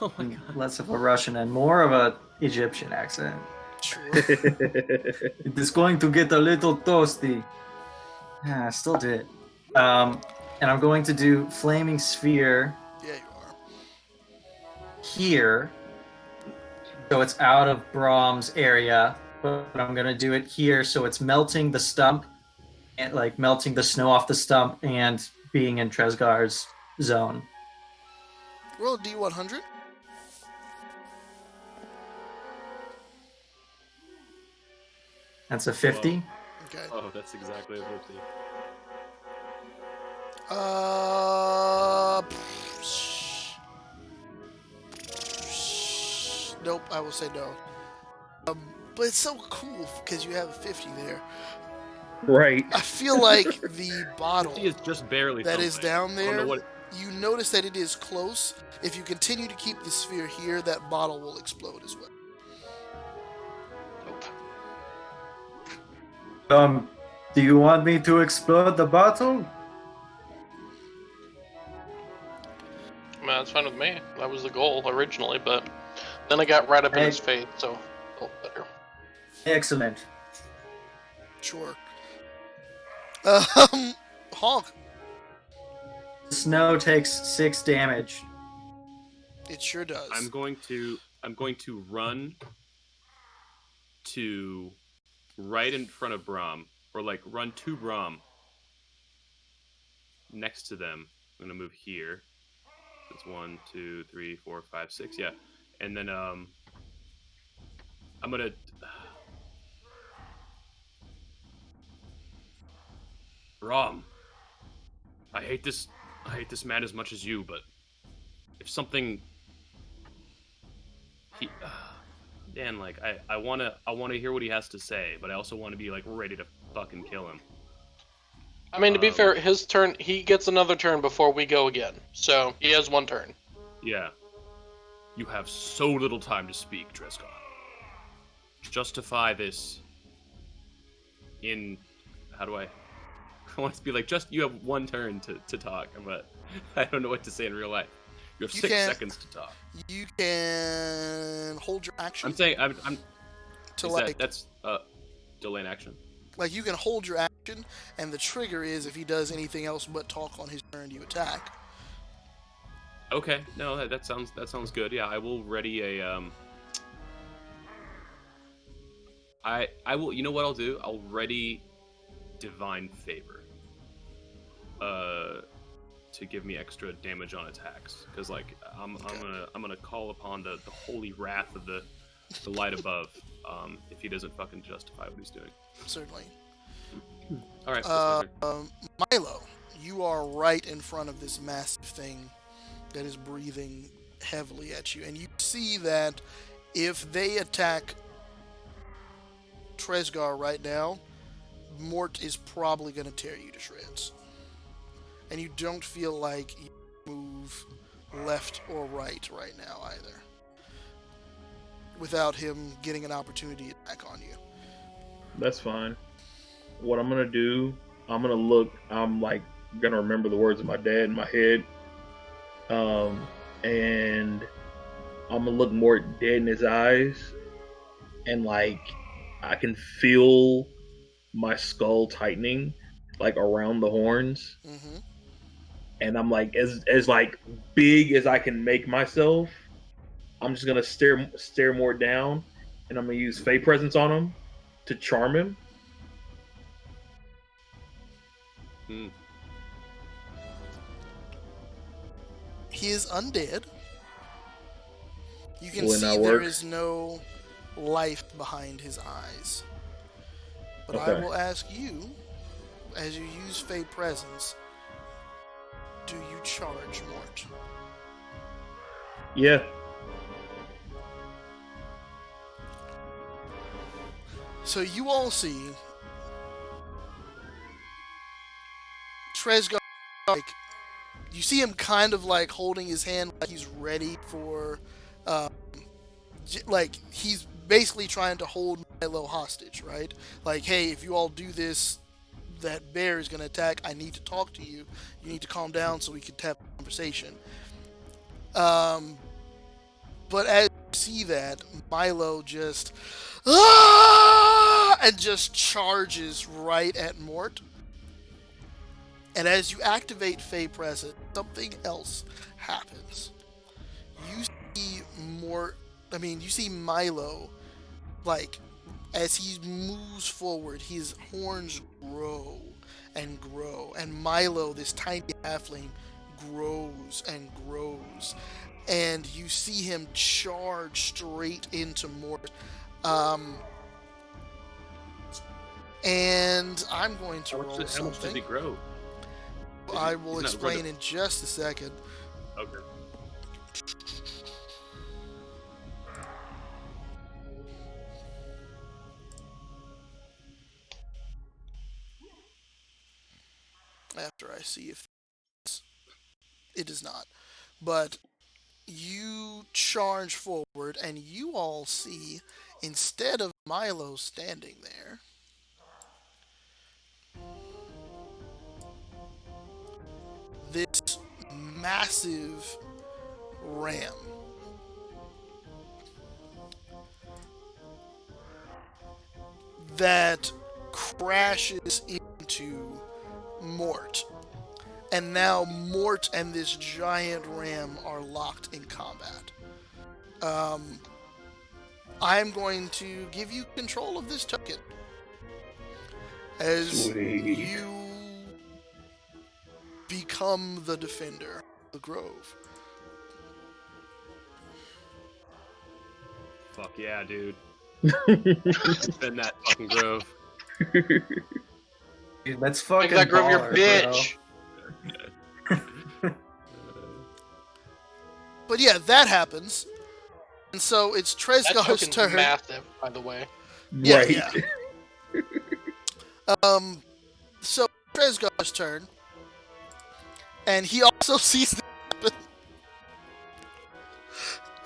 Oh my god. Less of a Russian and more of a Egyptian accent. Sure. It is going to get a little toasty. I still did. And I'm going to do Flaming Sphere Yeah, you are. here. So it's out of Brahm's area. But I'm going to do it here so it's melting the stump, and like melting the snow off the stump and being in Tresgar's zone. Roll a D100. That's a 50. Okay. Oh, that's exactly a 50. Nope, I will say no. But it's so cool because you have a 50 there. Right. I feel like the bottle 50 is just barely that is something. down I don't know there, what. you notice that it is close. If you continue to keep the sphere here, that bottle will explode as well. Nope. Do you want me to explode the bottle? I mean, that's fine with me. That was the goal originally, but then I got right up in his face, so I felt better. Excellent. Sure. Honk. Snow takes 6 damage. It sure does. I'm going to run to right in front of Brahm, or like run to Brahm next to them. I'm gonna move here. It's 1, 2, 3, 4, 5, 6. Yeah, and then I'm gonna. Brahm, I hate this man as much as you, but if something, Dan, like I wanna hear what he has to say, but I also want to be like ready to fucking kill him. I mean, to be fair, his turn, he gets another turn before we go again. So, he has 1 turn. Yeah. You have so little time to speak, Tresgar. Justify this in... How do I want it to be like, just you have 1 turn to talk, but I don't know what to say in real life. You have 6 seconds to talk. You can hold your action. I'm saying, I'm to is like, that's delay in action. like you can hold your action, and the trigger is if he does anything else but talk on his turn, you attack. Okay, no, that sounds good. Yeah, I will ready a I will. You know what I'll do? I'll ready Divine Favor. To give me extra damage on attacks, because like I'm gonna call upon the holy wrath of the light above. If he doesn't fucking justify what he's doing. Certainly. All right. That's my turn. Milo, you are right in front of this massive thing that is breathing heavily at you, and you see that if they attack Tresgar right now, Mort is probably going to tear you to shreds. And you don't feel like you move left or right now either, without him getting an opportunity to attack on you. That's fine. What I'm gonna do, I'm gonna look. I'm like gonna remember the words of my dad in my head, and I'm gonna look more dead in his eyes, and like I can feel my skull tightening, like around the horns. Mm-hmm. And I'm like, as like big as I can make myself, I'm just gonna stare more down, and I'm gonna use Fey Presence on him to charm him. He is undead. You can Will it see not there work? is no life behind his eyes. But I Okay. will ask you, as you use Fey Presence, do you charge Mort? Yeah. So you all see Tresgar, like, you see him kind of like holding his hand like he's ready for, like he's basically trying to hold Milo hostage, right? Like, hey, if you all do this, that bear is going to attack. I need to talk to you. You need to calm down so we can have a conversation. But as see that, Milo just and just charges right at Mort. And as you activate Fey Present, something else happens. You see you see Milo, like, as he moves forward, his horns grow and grow. And Milo, this tiny halfling, grows and grows. And you see him charge straight into Mort. And I'm going to roll How much does something. he grow? I will he's not explain in just a second. Okay. After I see if it is not. But you charge forward, and you all see, instead of Milo standing there, this massive ram that crashes into Mort. And now Mort and this giant ram are locked in combat. I'm going to give you control of this token. As Sweet. you become the defender of the Grove. Fuck yeah, dude. Defend that fucking grove. Dude, let's fucking Make that grove your baller, bitch. But yeah, that happens. And so it's That Tresgar's token's turn. massive, by the way. Yeah, Right. yeah. So Tresgar's turn. And he also sees this happen.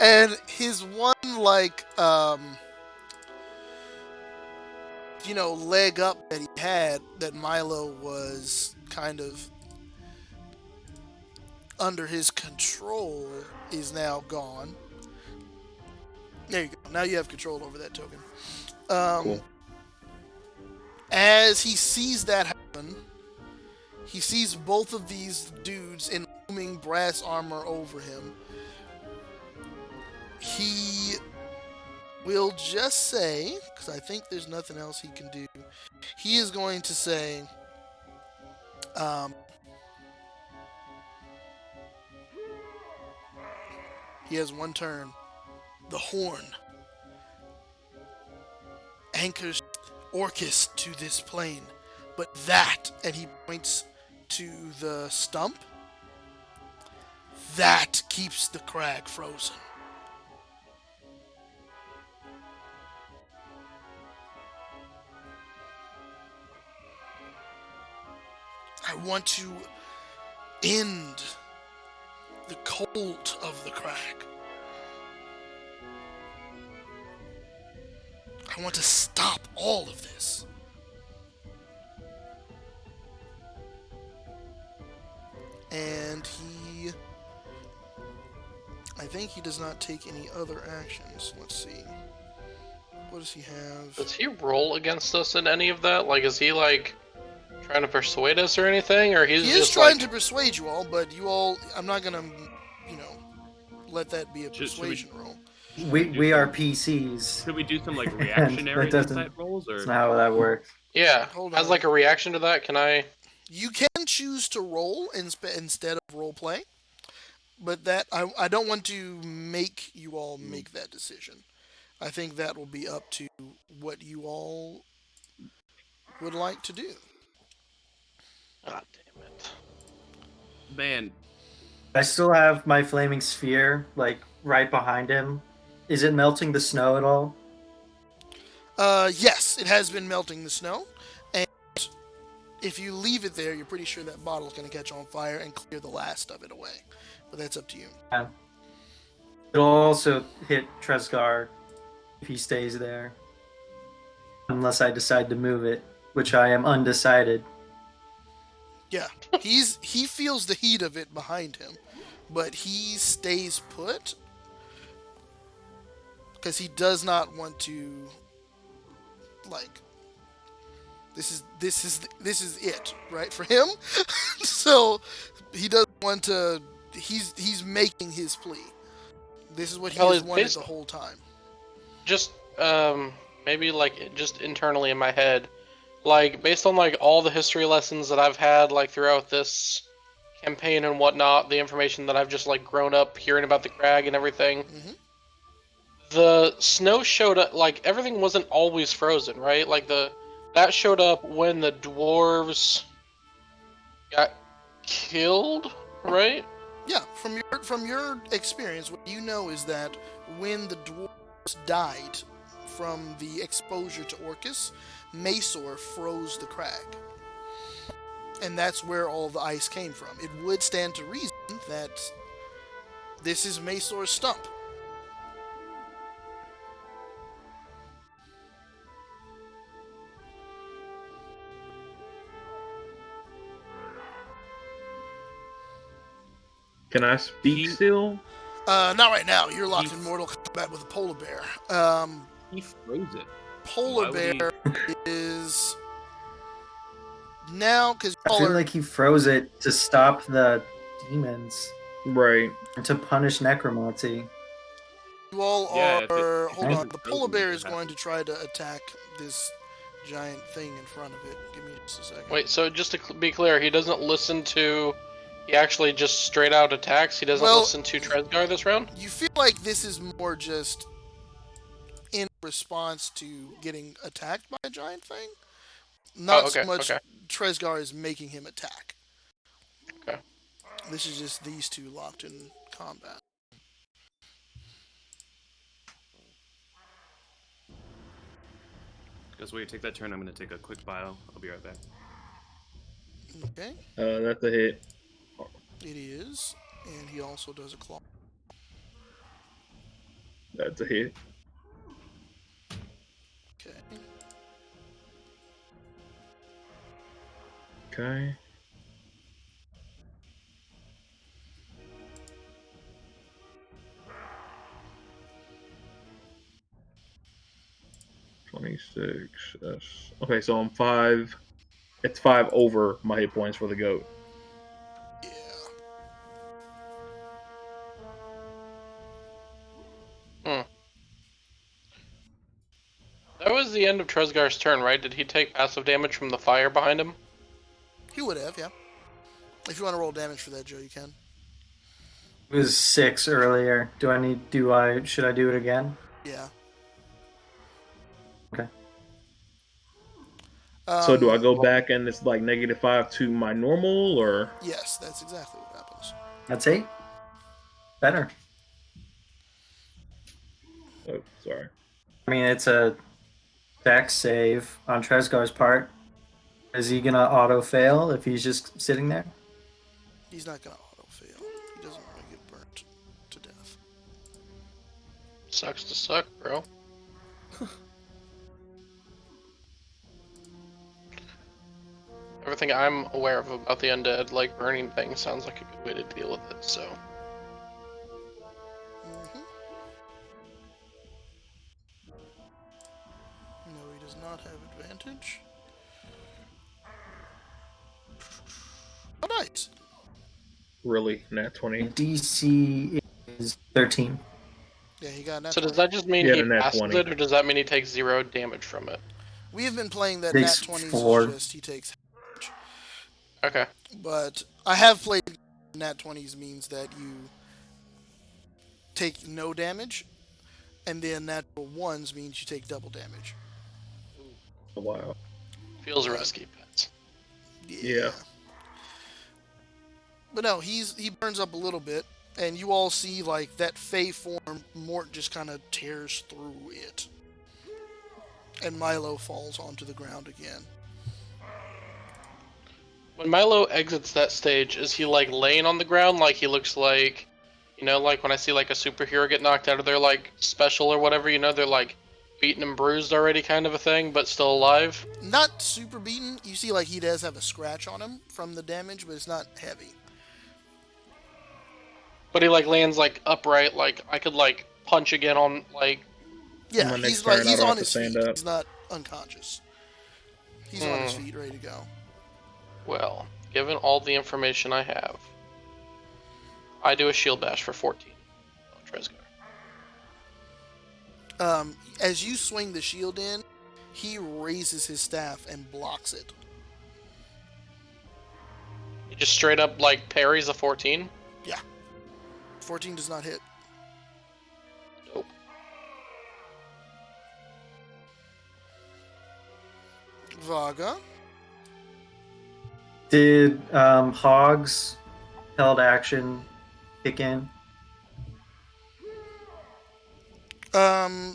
And his one, like, leg up that he had, that Milo was kind of under his control, is now gone. There you go. Now you have control over that token. Cool. As he sees that happen, he sees both of these dudes in looming brass armor over him. He will just say, because I think there's nothing else he can do, he is going to say, he has one turn. The horn anchors Orcus to this plane, but that, and he points to the stump, that keeps the crag frozen. I want to end the cold of the crag. I want to stop all of this. And I think he does not take any other actions. Let's see. What does he have? Does he roll against us in any of that? Like, is he, like, trying to persuade us or anything? Or he's He just is trying like... to persuade you all, but you all, I'm not going to, let that be a Should we- persuasion roll. We are PCs. Could we do some like reactionary doesn't- type rolls, That's or not how that works. Yeah, Hold as on. like a reaction to that, can I... You can choose to roll instead of role play, but that I don't want to make you all make that decision. I think that will be up to what you all would like to do. God damn it. man? I still have my flaming sphere, like, right behind him. Is it melting the snow at all? Yes, it has been melting the snow, and if you leave it there, you're pretty sure that bottle's going to catch on fire and clear the last of it away. But that's up to you. Yeah. It'll also hit Tresgar if he stays there. Unless I decide to move it, which I am undecided. Yeah, he feels the heat of it behind him, but he stays put. because he does not want to, like, this is it, right, for him. So he doesn't want to. He's making his plea. This is what he has wanted the whole time. Just maybe like just internally in my head, like based on like all the history lessons that I've had like throughout this campaign and whatnot, the information that I've just like grown up hearing about the Crag and everything. Mm-hmm. The snow showed up, like everything wasn't always frozen, right? Like that showed up when the dwarves got killed, right? Yeah, from your experience, what you know is that when the dwarves died from the exposure to Orcus, Mesor froze the Crag. And that's where all the ice came from. It would stand to reason that this is Mesor's stump. Can I speak still? Not right now. You're locked in Mortal Kombat with a polar bear. He froze it. Polar bear is now because I feel like he froze it to stop the demons, Right. and to punish necromancy. you all Yeah, are. Hold on. it The frozen, polar bear it is going to try to attack this giant thing in front of it. Give me just a second. Wait, so just to be clear, he doesn't listen to. He actually just straight out attacks. He doesn't listen to Tresgar this round. You feel like this is more just in response to getting attacked by a giant thing. Not so much Tresgar is making him attack. Okay. This is just these two locked in combat. Because while you take that turn, I'm going to take a quick bio. I'll be right back. Okay. That's a hit. It is, and he also does a claw. That's a hit. Okay. Okay. Okay, so I'm 5. It's 5 over my hit points for the goat. Yeah. That was the end of Tresgar's turn, right? Did he take passive damage from the fire behind him? He would have, yeah. If you want to roll damage for that, Joe, you can. It was 6 earlier. Should I do it again? Yeah. Okay. So do I go back and it's like -5 to my normal, or? Yes, that's exactly what happens. That's 8. Better. Oh, sorry. I mean, it's a dex save on Tresgar's part. Is he gonna auto fail if he's just sitting there? He's not gonna auto fail. He doesn't want to get burnt to death. Sucks to suck, bro. Everything I'm aware of about the undead, like burning things, sounds like a good way to deal with it, so. Mm-hmm. No, he does not have advantage. Oh, nice. Really? Nat 20? DC is 13. Yeah, he got nat So 20. does that just mean Yeah, he the nat passes 20. it, or does that mean he takes 0 damage from it? We have been playing that Takes nat 20s 4. is just he takes damage. Okay. But I have played nat 20s means that you take no damage, and then natural ones means you take double damage. Oh, wow. Feels risky, but. Yeah. But no, he burns up a little bit, and you all see like that Fey form, Mort just kind of tears through it. And Milo falls onto the ground again. When Milo exits that stage, is he like laying on the ground like he looks like, you know, like when I see like a superhero get knocked out of their like special or whatever, you know, they're like beaten and bruised already kind of a thing, but still alive? Not super beaten. You see like he does have a scratch on him from the damage, but it's not heavy. But he like lands like upright, like I could like punch again on like Yeah, my next he's like turn, I he's don't on have to his stand feet. up. He's not unconscious. He's on his feet, ready to go. Well, given all the information I have, I do a shield bash for 14 on Tresgar. As you swing the shield in, he raises his staff and blocks it. He just straight up like parries a 14? Yeah. 14 does not hit. Nope. Vaga. Did Hog's held action kick in?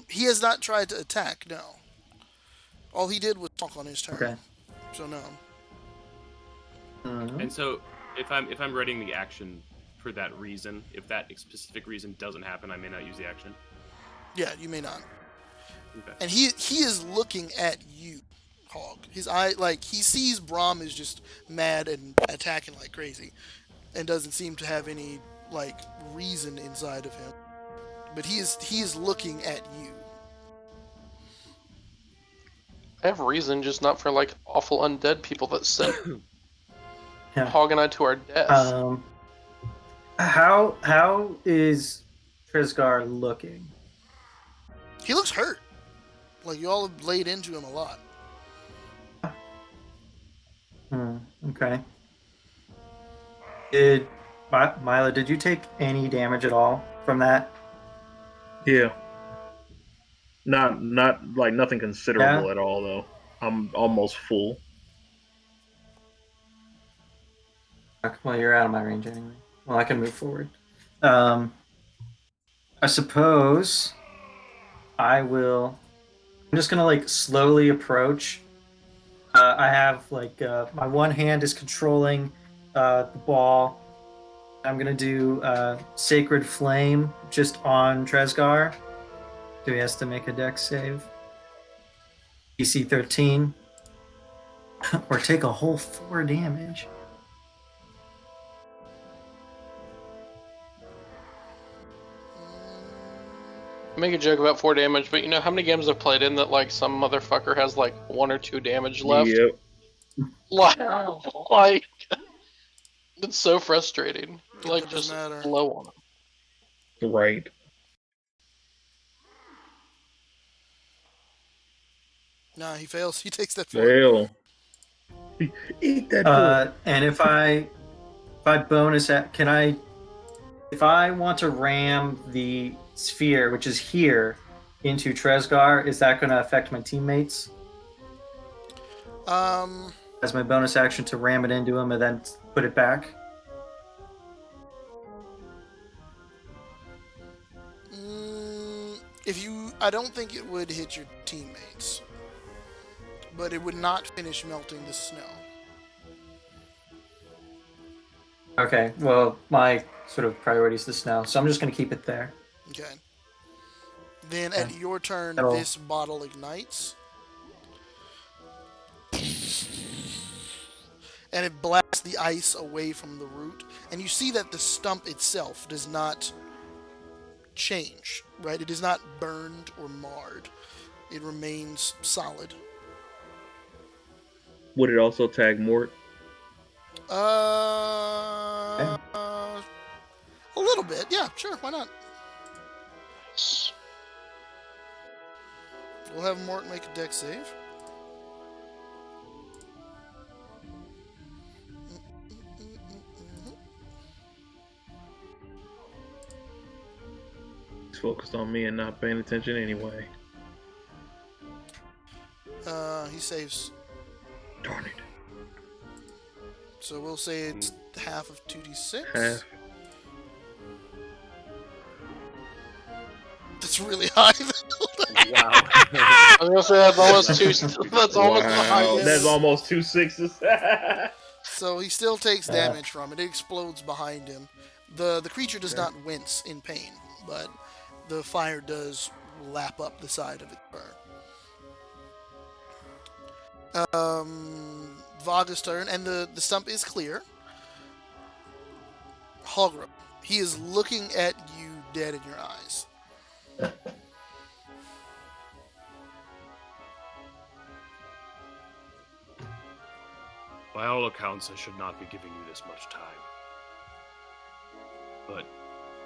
He has not tried to attack, no. All he did was talk on his turn. Okay. So no. Mhm. And so, if I'm readying the action for that reason, if that specific reason doesn't happen, I may not use the action. Yeah, you may not. Okay. And he is looking at you, Hog. His eye, like, he sees Braum is just mad and attacking like crazy, and doesn't seem to have any like reason inside of him. But he is looking at you. I have reason, just not for like awful undead people that sent Yeah. Hog and I to our death. How is Tresgar looking? He looks hurt. Like you all have laid into him a lot. Okay. Did Mila? Did you take any damage at all from that? Yeah. Not like nothing considerable at all though. I'm almost full. Well, you're out of my range anyway. Well, I can move forward. I suppose I will. I'm just gonna like slowly approach. I have like my one hand is controlling the ball. I'm gonna do Sacred Flame just on Tresgar. So he has to make a dex save. DC 13. Or take a whole 4 damage. Make a joke about 4 damage, but you know how many games I've played in that like some motherfucker has like 1 or 2 damage left? Yep. Like it's so frustrating. Like doesn't just matter. blow on him. Right. Nah, he fails. He takes that 4. Fail. Eat that And if I bonus at, can I, if I want to ram the sphere, which is here, into Tresgar, is that going to affect my teammates? As my bonus action to ram it into him and then put it back? I don't think it would hit your teammates, but it would not finish melting the snow. Okay, well, my sort of priority is the snow, so I'm just going to keep it there. Okay. Then at your turn, That'll- this bottle ignites. And it blasts the ice away from the root. And you see that the stump itself does not change, right? It is not burned or marred. It remains solid. Would it also tag Mort? A little bit. Yeah, sure. Why not? We'll have Mort make a dex save. He's focused on me and not paying attention anyway. He saves. Darn it. So we'll say it's half of 2d6. Half. That's really high. Wow. I was gonna say that's almost 2. That's almost the Wow, highest. that's almost 2 6s. So he still takes damage from it. It explodes behind him. The creature does not wince in pain, but the fire does lap up the side of its burn. Vaga's turn, and the stump is clear. Hogrum, he is looking at you dead in your eyes. all accounts, I should not be giving you this much time. But,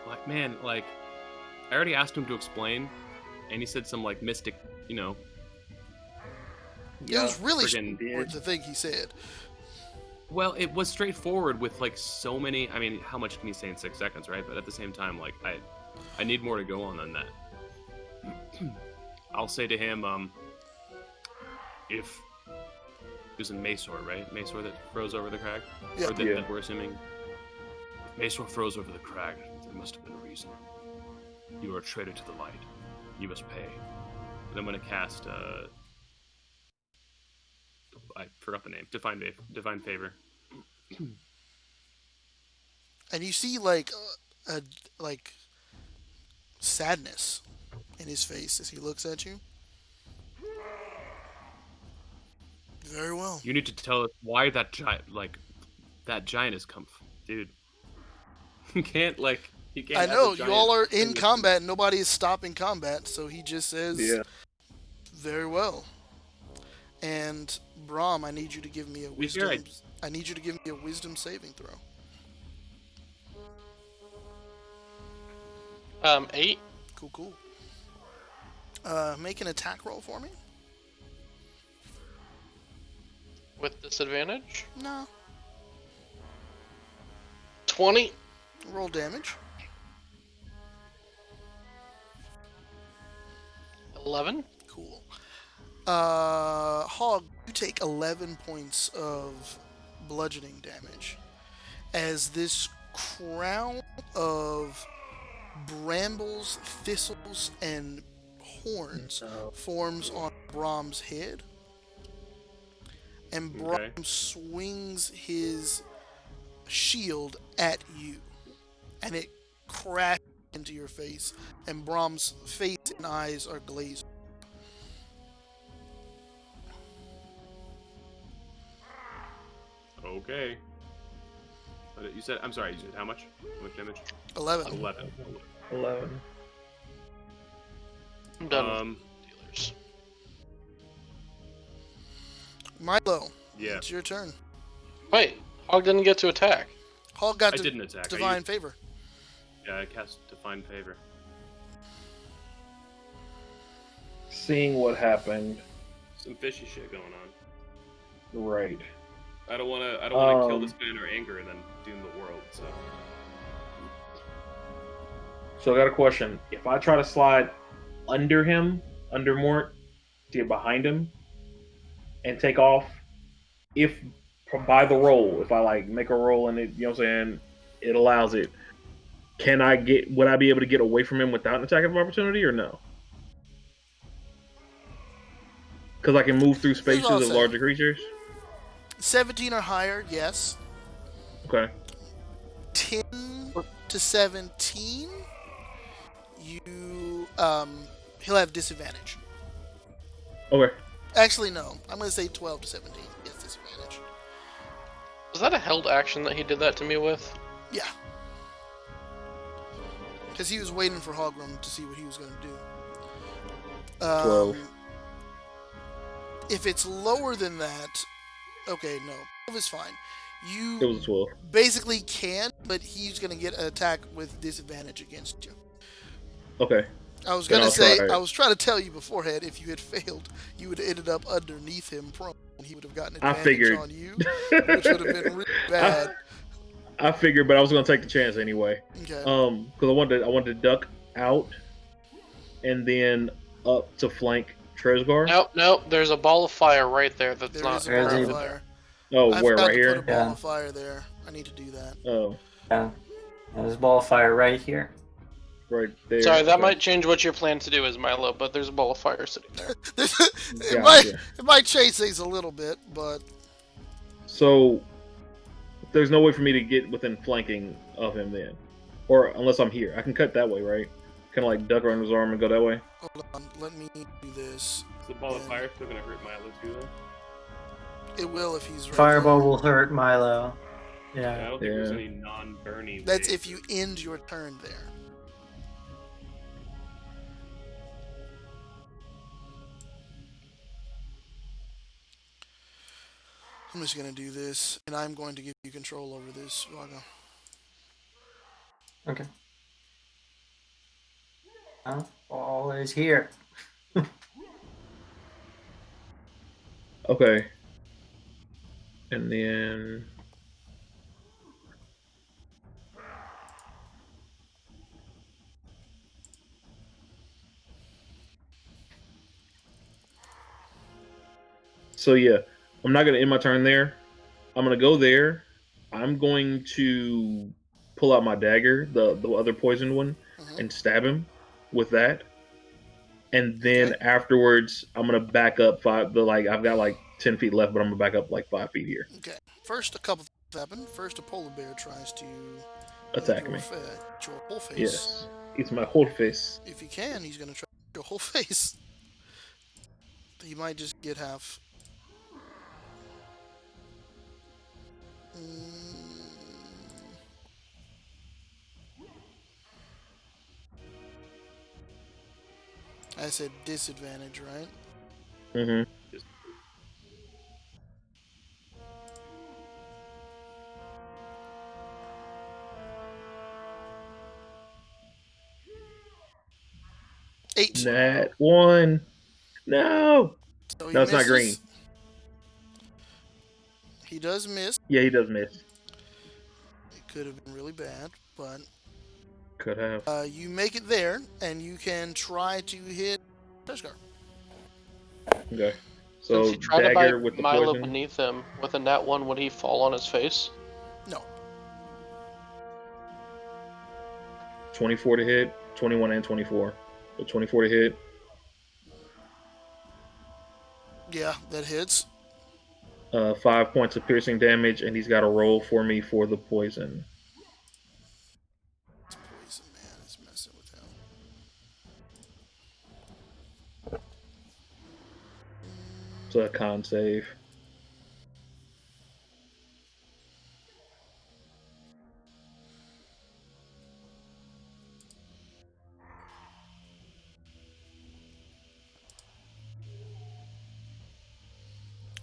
like, man, like, I already asked him to explain, and he said some, like, mystic, you know. It was really friggin' straightforward, the thing he said. Well, it was straightforward with, like, so many. I mean, how much can you say in 6 seconds, right? But at the same time, like, I need more to go on than that. I'll say to him, if it was in Mesor, right? Mesor that froze over the crag? Yeah. Or that we're assuming. If Mesor froze over the crag, there must have been a reason. You are a traitor to the light. You must pay. And I'm going to cast, I forgot the name. Divine Favor. And you see, like, sadness in his face as he looks at you. Very well. You need to tell us why that giant has come. Dude. You can't, like... You can't I have know, a you giant all are in thing that's- combat, and nobody is stopping combat, so he just says, Yeah. very well. And, Brahm, I need you to give me a We hear wisdom... it. I need you to give me a wisdom saving throw. 8. Cool. Make an attack roll for me? With disadvantage. No. 20. Roll damage. 11. Cool. Hog, you take 11 points of bludgeoning damage as this crown of brambles, thistles, and horns forms on Brahm's head. And Brahm swings his shield at you. And it crashes into your face. And Brahm's face and eyes are glazed. Okay. You said, I'm sorry, you said how much? How much damage? 11. 11. 11. I'm done with dealers. Milo, Yeah. it's your turn. Wait, Hog didn't get to attack. Hog got I didn't attack. I divine used- favor. Yeah, I cast Divine Favor. Seeing what happened, Some fishy shit going on. right. I don't want to kill this guy in our anger and then doom the world. So I got a question. If I try to slide under him, under Mort, to get behind him, and take off, if by the roll, if I like make a roll and it, you know what I'm saying, it allows it, would I be able to get away from him without an attack of opportunity or no? Because I can move through Here's what spaces I'll of say. larger creatures? 17 or higher, yes. Okay. 10 to 17, he'll have disadvantage. Okay. Actually, no. I'm going to say 12 to 17. He has disadvantage. Was that a held action that he did that to me with? Yeah. Because he was waiting for Hogrum to see what he was going to do. 12. If it's lower than that, okay, no. 12 is fine. It You was a 12. basically can, but he's going to get an attack with disadvantage against you. Okay. I was Then going to I'll say, try it. I was trying to tell you beforehand, if you had failed, you would have ended up underneath him prone, and he would have gotten I advantage figured. on you, which would have been really bad. I figured, but I was gonna take the chance anyway. Okay. Because I wanted to duck out, and then up to flank Tresgar. Nope. There's a ball of fire right there. That's There not. is a There's ball a- of fire. Oh, I where forgot right to here? put a ball Yeah. of fire there. I need to do that. Oh, Yeah. There's a ball of fire right here. right there. Sorry, that Okay. might change what you're planning to do, as Milo. But there's a ball of fire sitting there. it, Gotcha. might change things a little bit, but So there's no way for me to get within flanking of him then, or unless I'm here, I can cut that way, right? Kind of like duck around his arm and go that way. hold on. Let me do this. Is the ball of fire still gonna hurt Milo too, though? It will if he's right Fireball there. will hurt Milo. Yeah, I Yeah. don't think there's Yeah. any non-burny. That's way. if you end your turn there. I'm just gonna do this, and I'm going to give you control over this, Vago. Okay. Ball is here. Okay. And then so yeah, I'm not gonna end my turn there. I'm gonna go there. I'm going to pull out my dagger, the other poisoned one, Mhm. and stab him with that. And then Okay. afterwards, I'm gonna back up I've got like 10 feet left, but I'm gonna back up like 5 feet here. Okay. First, a couple things happen. First, a polar bear tries to Attack me. your whole face. Yes, it's my whole face. If he can, he's gonna try your whole face. He might just get half. I said disadvantage, right? Mm-hmm. 8. That one. No. So he No, it's not misses. green. He does miss. Yeah, he does miss. It could have been really bad, but Could have. you make it there, and you can try to hit Tresgar. Okay. Since So he tried to dagger bite with the Milo poison. beneath him with a nat 1, would he fall on his face? No. 24 to hit, 21 and 24. So 24 to hit. Yeah, that hits. 5 points of piercing damage, and he's got to roll for me for the poison. This poison man is messing with him. So a con save.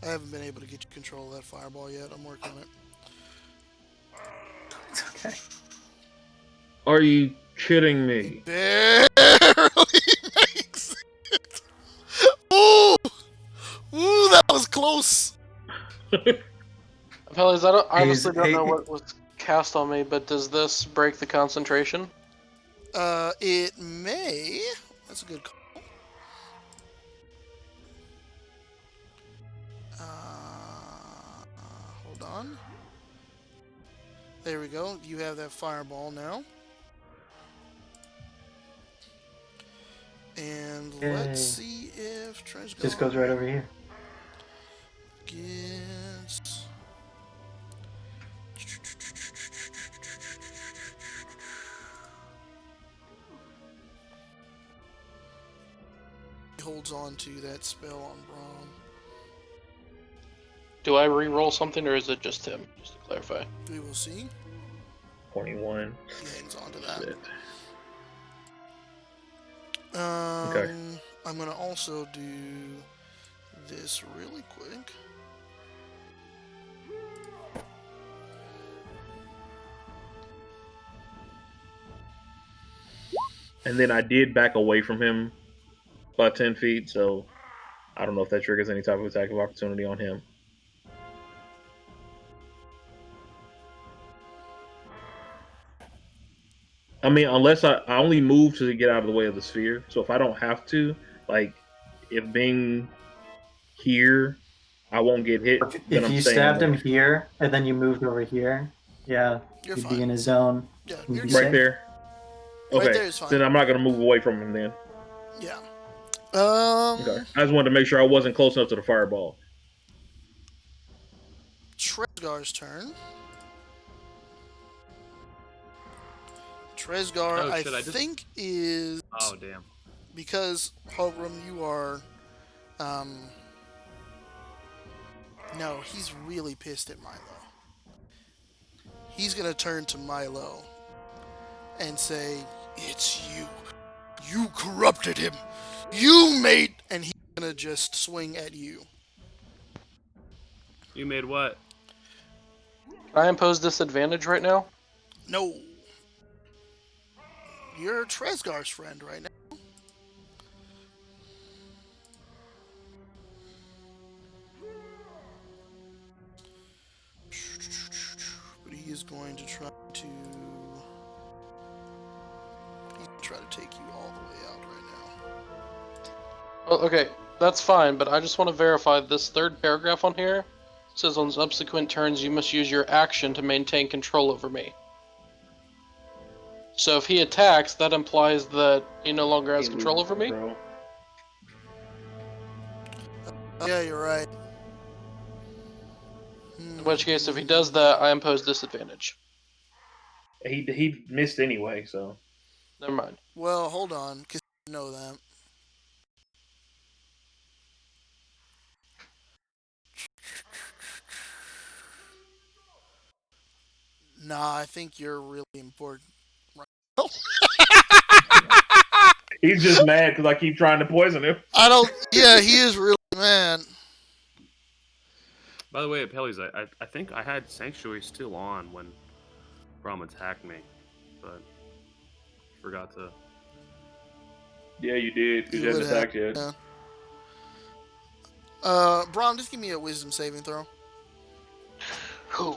I haven't been able to get you control of that fireball yet. I'm working on it. It's okay. Are you kidding me? Barely makes it. Ooh! Ooh, that was close. Fellas, I honestly don't Hey. know what was cast on me, but does this break the concentration? It may. That's a good call. Hold on. There we go. You have that fireball now. And let's Yay. see if Tresgar Just goes right over here. gets. He holds on to that spell on Braum. Do I re-roll something, or is it just him? Just to clarify. We will see. 21. He hangs on to That's that. it. Okay. I'm gonna also do this really quick. And then I did back away from him by 10 feet, so I don't know if that triggers any type of attack of opportunity on him. I mean, unless I only move to get out of the way of the sphere. So if I don't have to, like, if being here, I won't get hit. then If I'm you staying stabbed there. him here and then you moved over here, yeah, You're you'd fine. be in his zone. Yeah, You'd you're be good. Right safe. there. Okay. Right there is fine. Then I'm not going to move away from him then. Yeah. Okay. I just wanted to make sure I wasn't close enough to the fireball. Tresgar's turn. Tresgar, Oh, I shit, I just- think, is Oh, damn. because Hogrum, you are. No, he's really pissed at Milo. He's gonna turn to Milo and say, "It's you. You corrupted him. You made." And he's gonna just swing at you. You made what? Can I impose disadvantage right now? No. You're Tresgar's friend right now. But he is going to try to... He's going to try to take you all the way out right now. Well, okay, that's fine, but I just want to verify this third paragraph on here. It says on subsequent turns you must use your action to maintain control over me. So if he attacks, that implies that he no longer has He control loses over me? control. Yeah, you're right. In which case, if he does that, I impose disadvantage. He missed anyway, so. Never mind. Well, hold on, because you know that. Nah, I think you're really important. He's just mad because I keep trying to poison him. I don't... Yeah, he is really mad. By the way, Pellies, I think I had Sanctuary still on when Braum attacked me, but forgot to. Yeah, you did. Because You you hadn't would have, attacked yet. yeah. Braum, just give me a wisdom saving throw. Ooh,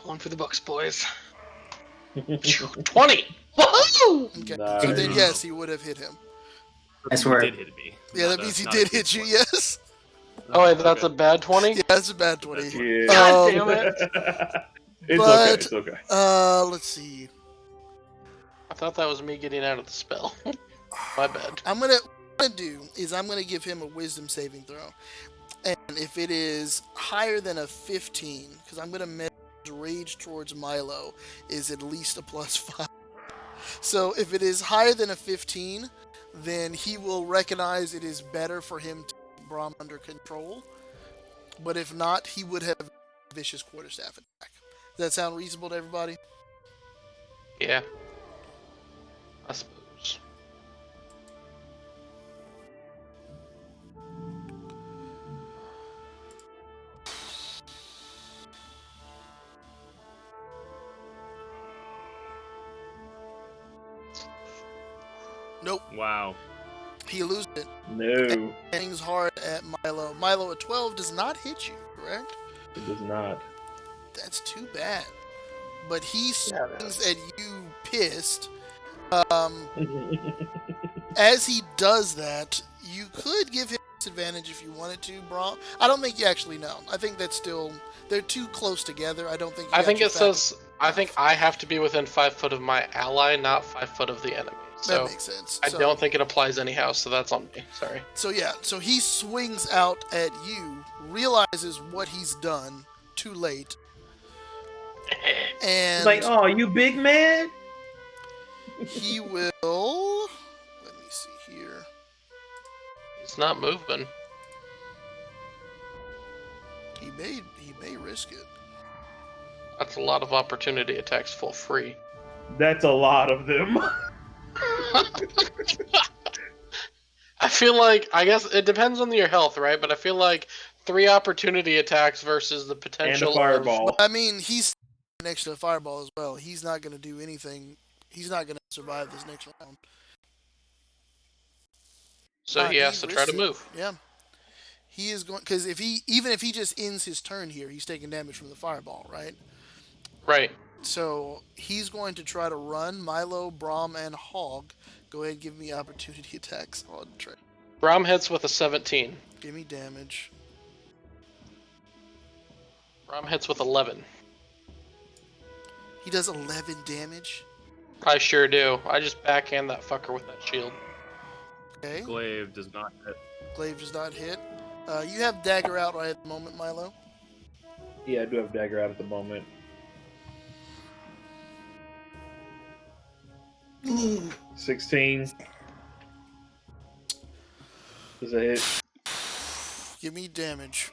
one for the books, boys. 20! Woohoo! Okay. Nice. So then, yes, he would have hit him. I swear. He did hit me. Yeah, that means he did hit you, yes. Oh wait, that's a bad 20? Yeah, that's a bad 20. Yeah. God damn it. It's But- okay. It's okay. Let's see. I thought that was me getting out of the spell. My bad. What I'm gonna do is I'm gonna give him a wisdom saving throw, and if it is higher than a 15, because I'm gonna measure rage towards Milo is at least a +5. So if it is higher than a 15, then he will recognize it is better for him to keep Braum under control. But if not, he would have a vicious quarterstaff attack. Does that sound reasonable to everybody? Yeah. I suppose. Nope. Wow. He loses it. No, Hangs hard at Milo. Milo, a 12 does not hit you, correct? it does not. That's too bad. But he Yeah, it swings at you pissed. As he does that, you could give him disadvantage if you wanted to, Braum. I don't think you actually know. I think that's still... They're too close together. I don't think you I got think your it says, I think I have to be within 5 foot of my ally, not 5 foot of the enemy. That So makes sense. I So- don't think it applies anyhow, so that's on me. Sorry. So yeah, so he swings out at you, realizes what he's done, too late, and It's like, oh, you big man? he will... Let me see here. It's not moving. He may risk it. That's a lot of opportunity attacks for free. That's a lot of them. I feel like, I guess it depends on your health, right? But I feel like 3 opportunity attacks versus the And potential a fireball. I mean, he's next to a fireball as well. He's not going to do anything. He's not going to survive this next round. So he has to try to risks it. move. Yeah. He is going... Because even if he just ends his turn here, he's taking damage from the fireball, right? Right. So he's going to try to run. Milo, Braum, and Hog. Go ahead and give me opportunity attacks on Trey. Braum hits with a 17. Give me damage. Braum hits with 11. He does 11 damage. I sure do. I just backhand that fucker with that shield. Okay. Glaive does not hit. Glaive does not hit. You have dagger out right at the moment, Milo. Yeah, I do have dagger out at the moment. 16. Does it hit? Give me damage.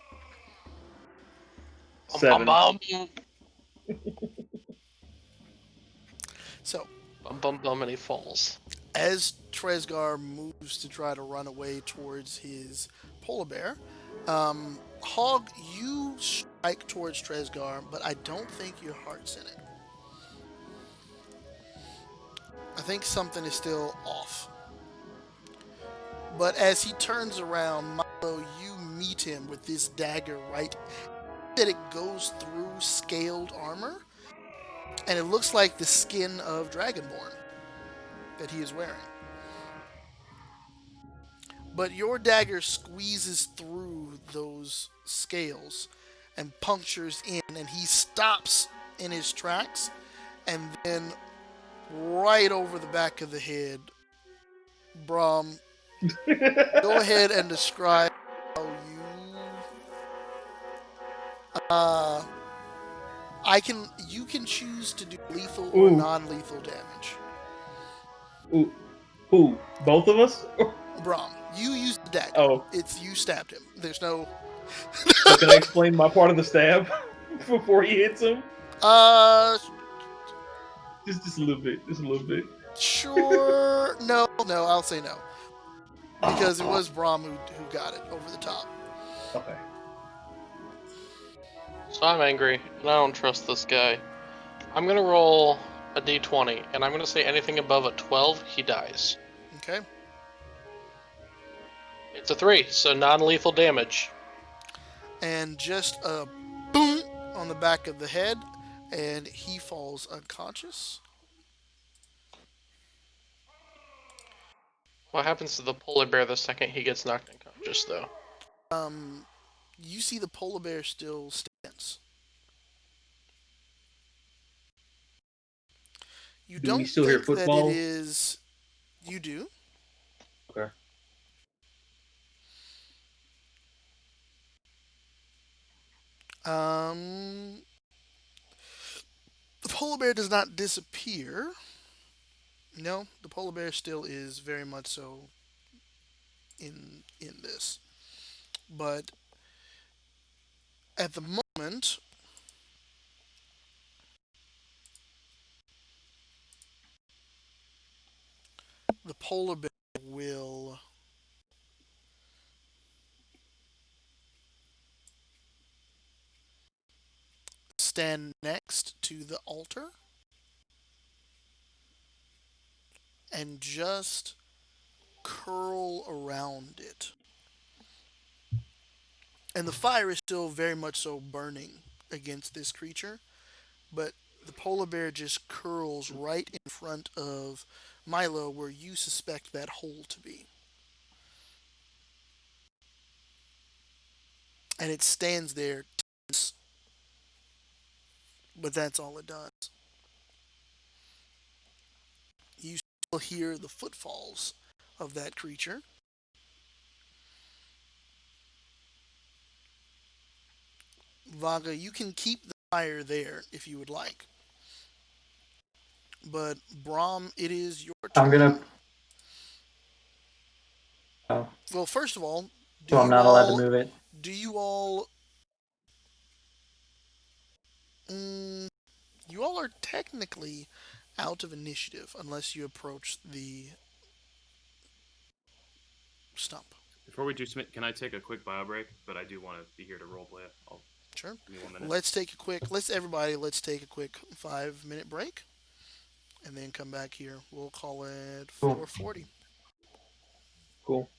7. Bum, So, bum, bum, and he falls. as Tresgar moves to try to run away towards his polar bear, Hog, you strike towards Tresgar, but I don't think your heart's in it. I think something is still off. But as he turns around, Milo, you meet him with this dagger right that it goes through scaled armor, and it looks like the skin of Dragonborn that he is wearing. But your dagger squeezes through those scales and punctures in, and he stops in his tracks, and then right over the back of the head, Brom, go ahead and describe how you. Uh, you can choose to do lethal or Ooh, non-lethal damage. ooh, who? Both of us? Brom, you used the dagger. Oh, It's you stabbed him. There's no. so can I explain my part of the stab before he hits him? Uh, Just a little bit. Just a little bit. sure. No, no. I'll say no because it was Brom who got it over the top. Okay. So I'm angry, and I don't trust this guy. I'm gonna roll a d20, and I'm gonna say anything above a 12, he dies. Okay. It's a 3, so non-lethal damage. And just a boom on the back of the head, and he falls unconscious. What happens to the polar bear the second he gets knocked unconscious, though? Um, you see the polar bear still stands. You Do we don't still hear think that it footfalls? is. You do. Okay. Um, the polar bear does not disappear. No, the polar bear still is very much so in this. But at the moment, the polar bear will stand next to the altar and just curl around it. And the fire is still very much so burning against this creature, but the polar bear just curls right in front of Milo where you suspect that hole to be. And it stands there, tense, but that's all it does. You still hear the footfalls of that creature. Vaga, you can keep the fire there if you would like. But Brahm, it is your I'm gonna. turn. Oh, Well, first of all, do so I'm you not allowed to all move it. do you all mm, you all are technically out of initiative unless you approach the stump. Before we do Smith, can I take a quick bio break? But I do want to be here to roleplay it. I'll Sure. give me 1 minute. Let's take a quick 5 minute break and then come back here. We'll call it Cool. 4:40. Cool.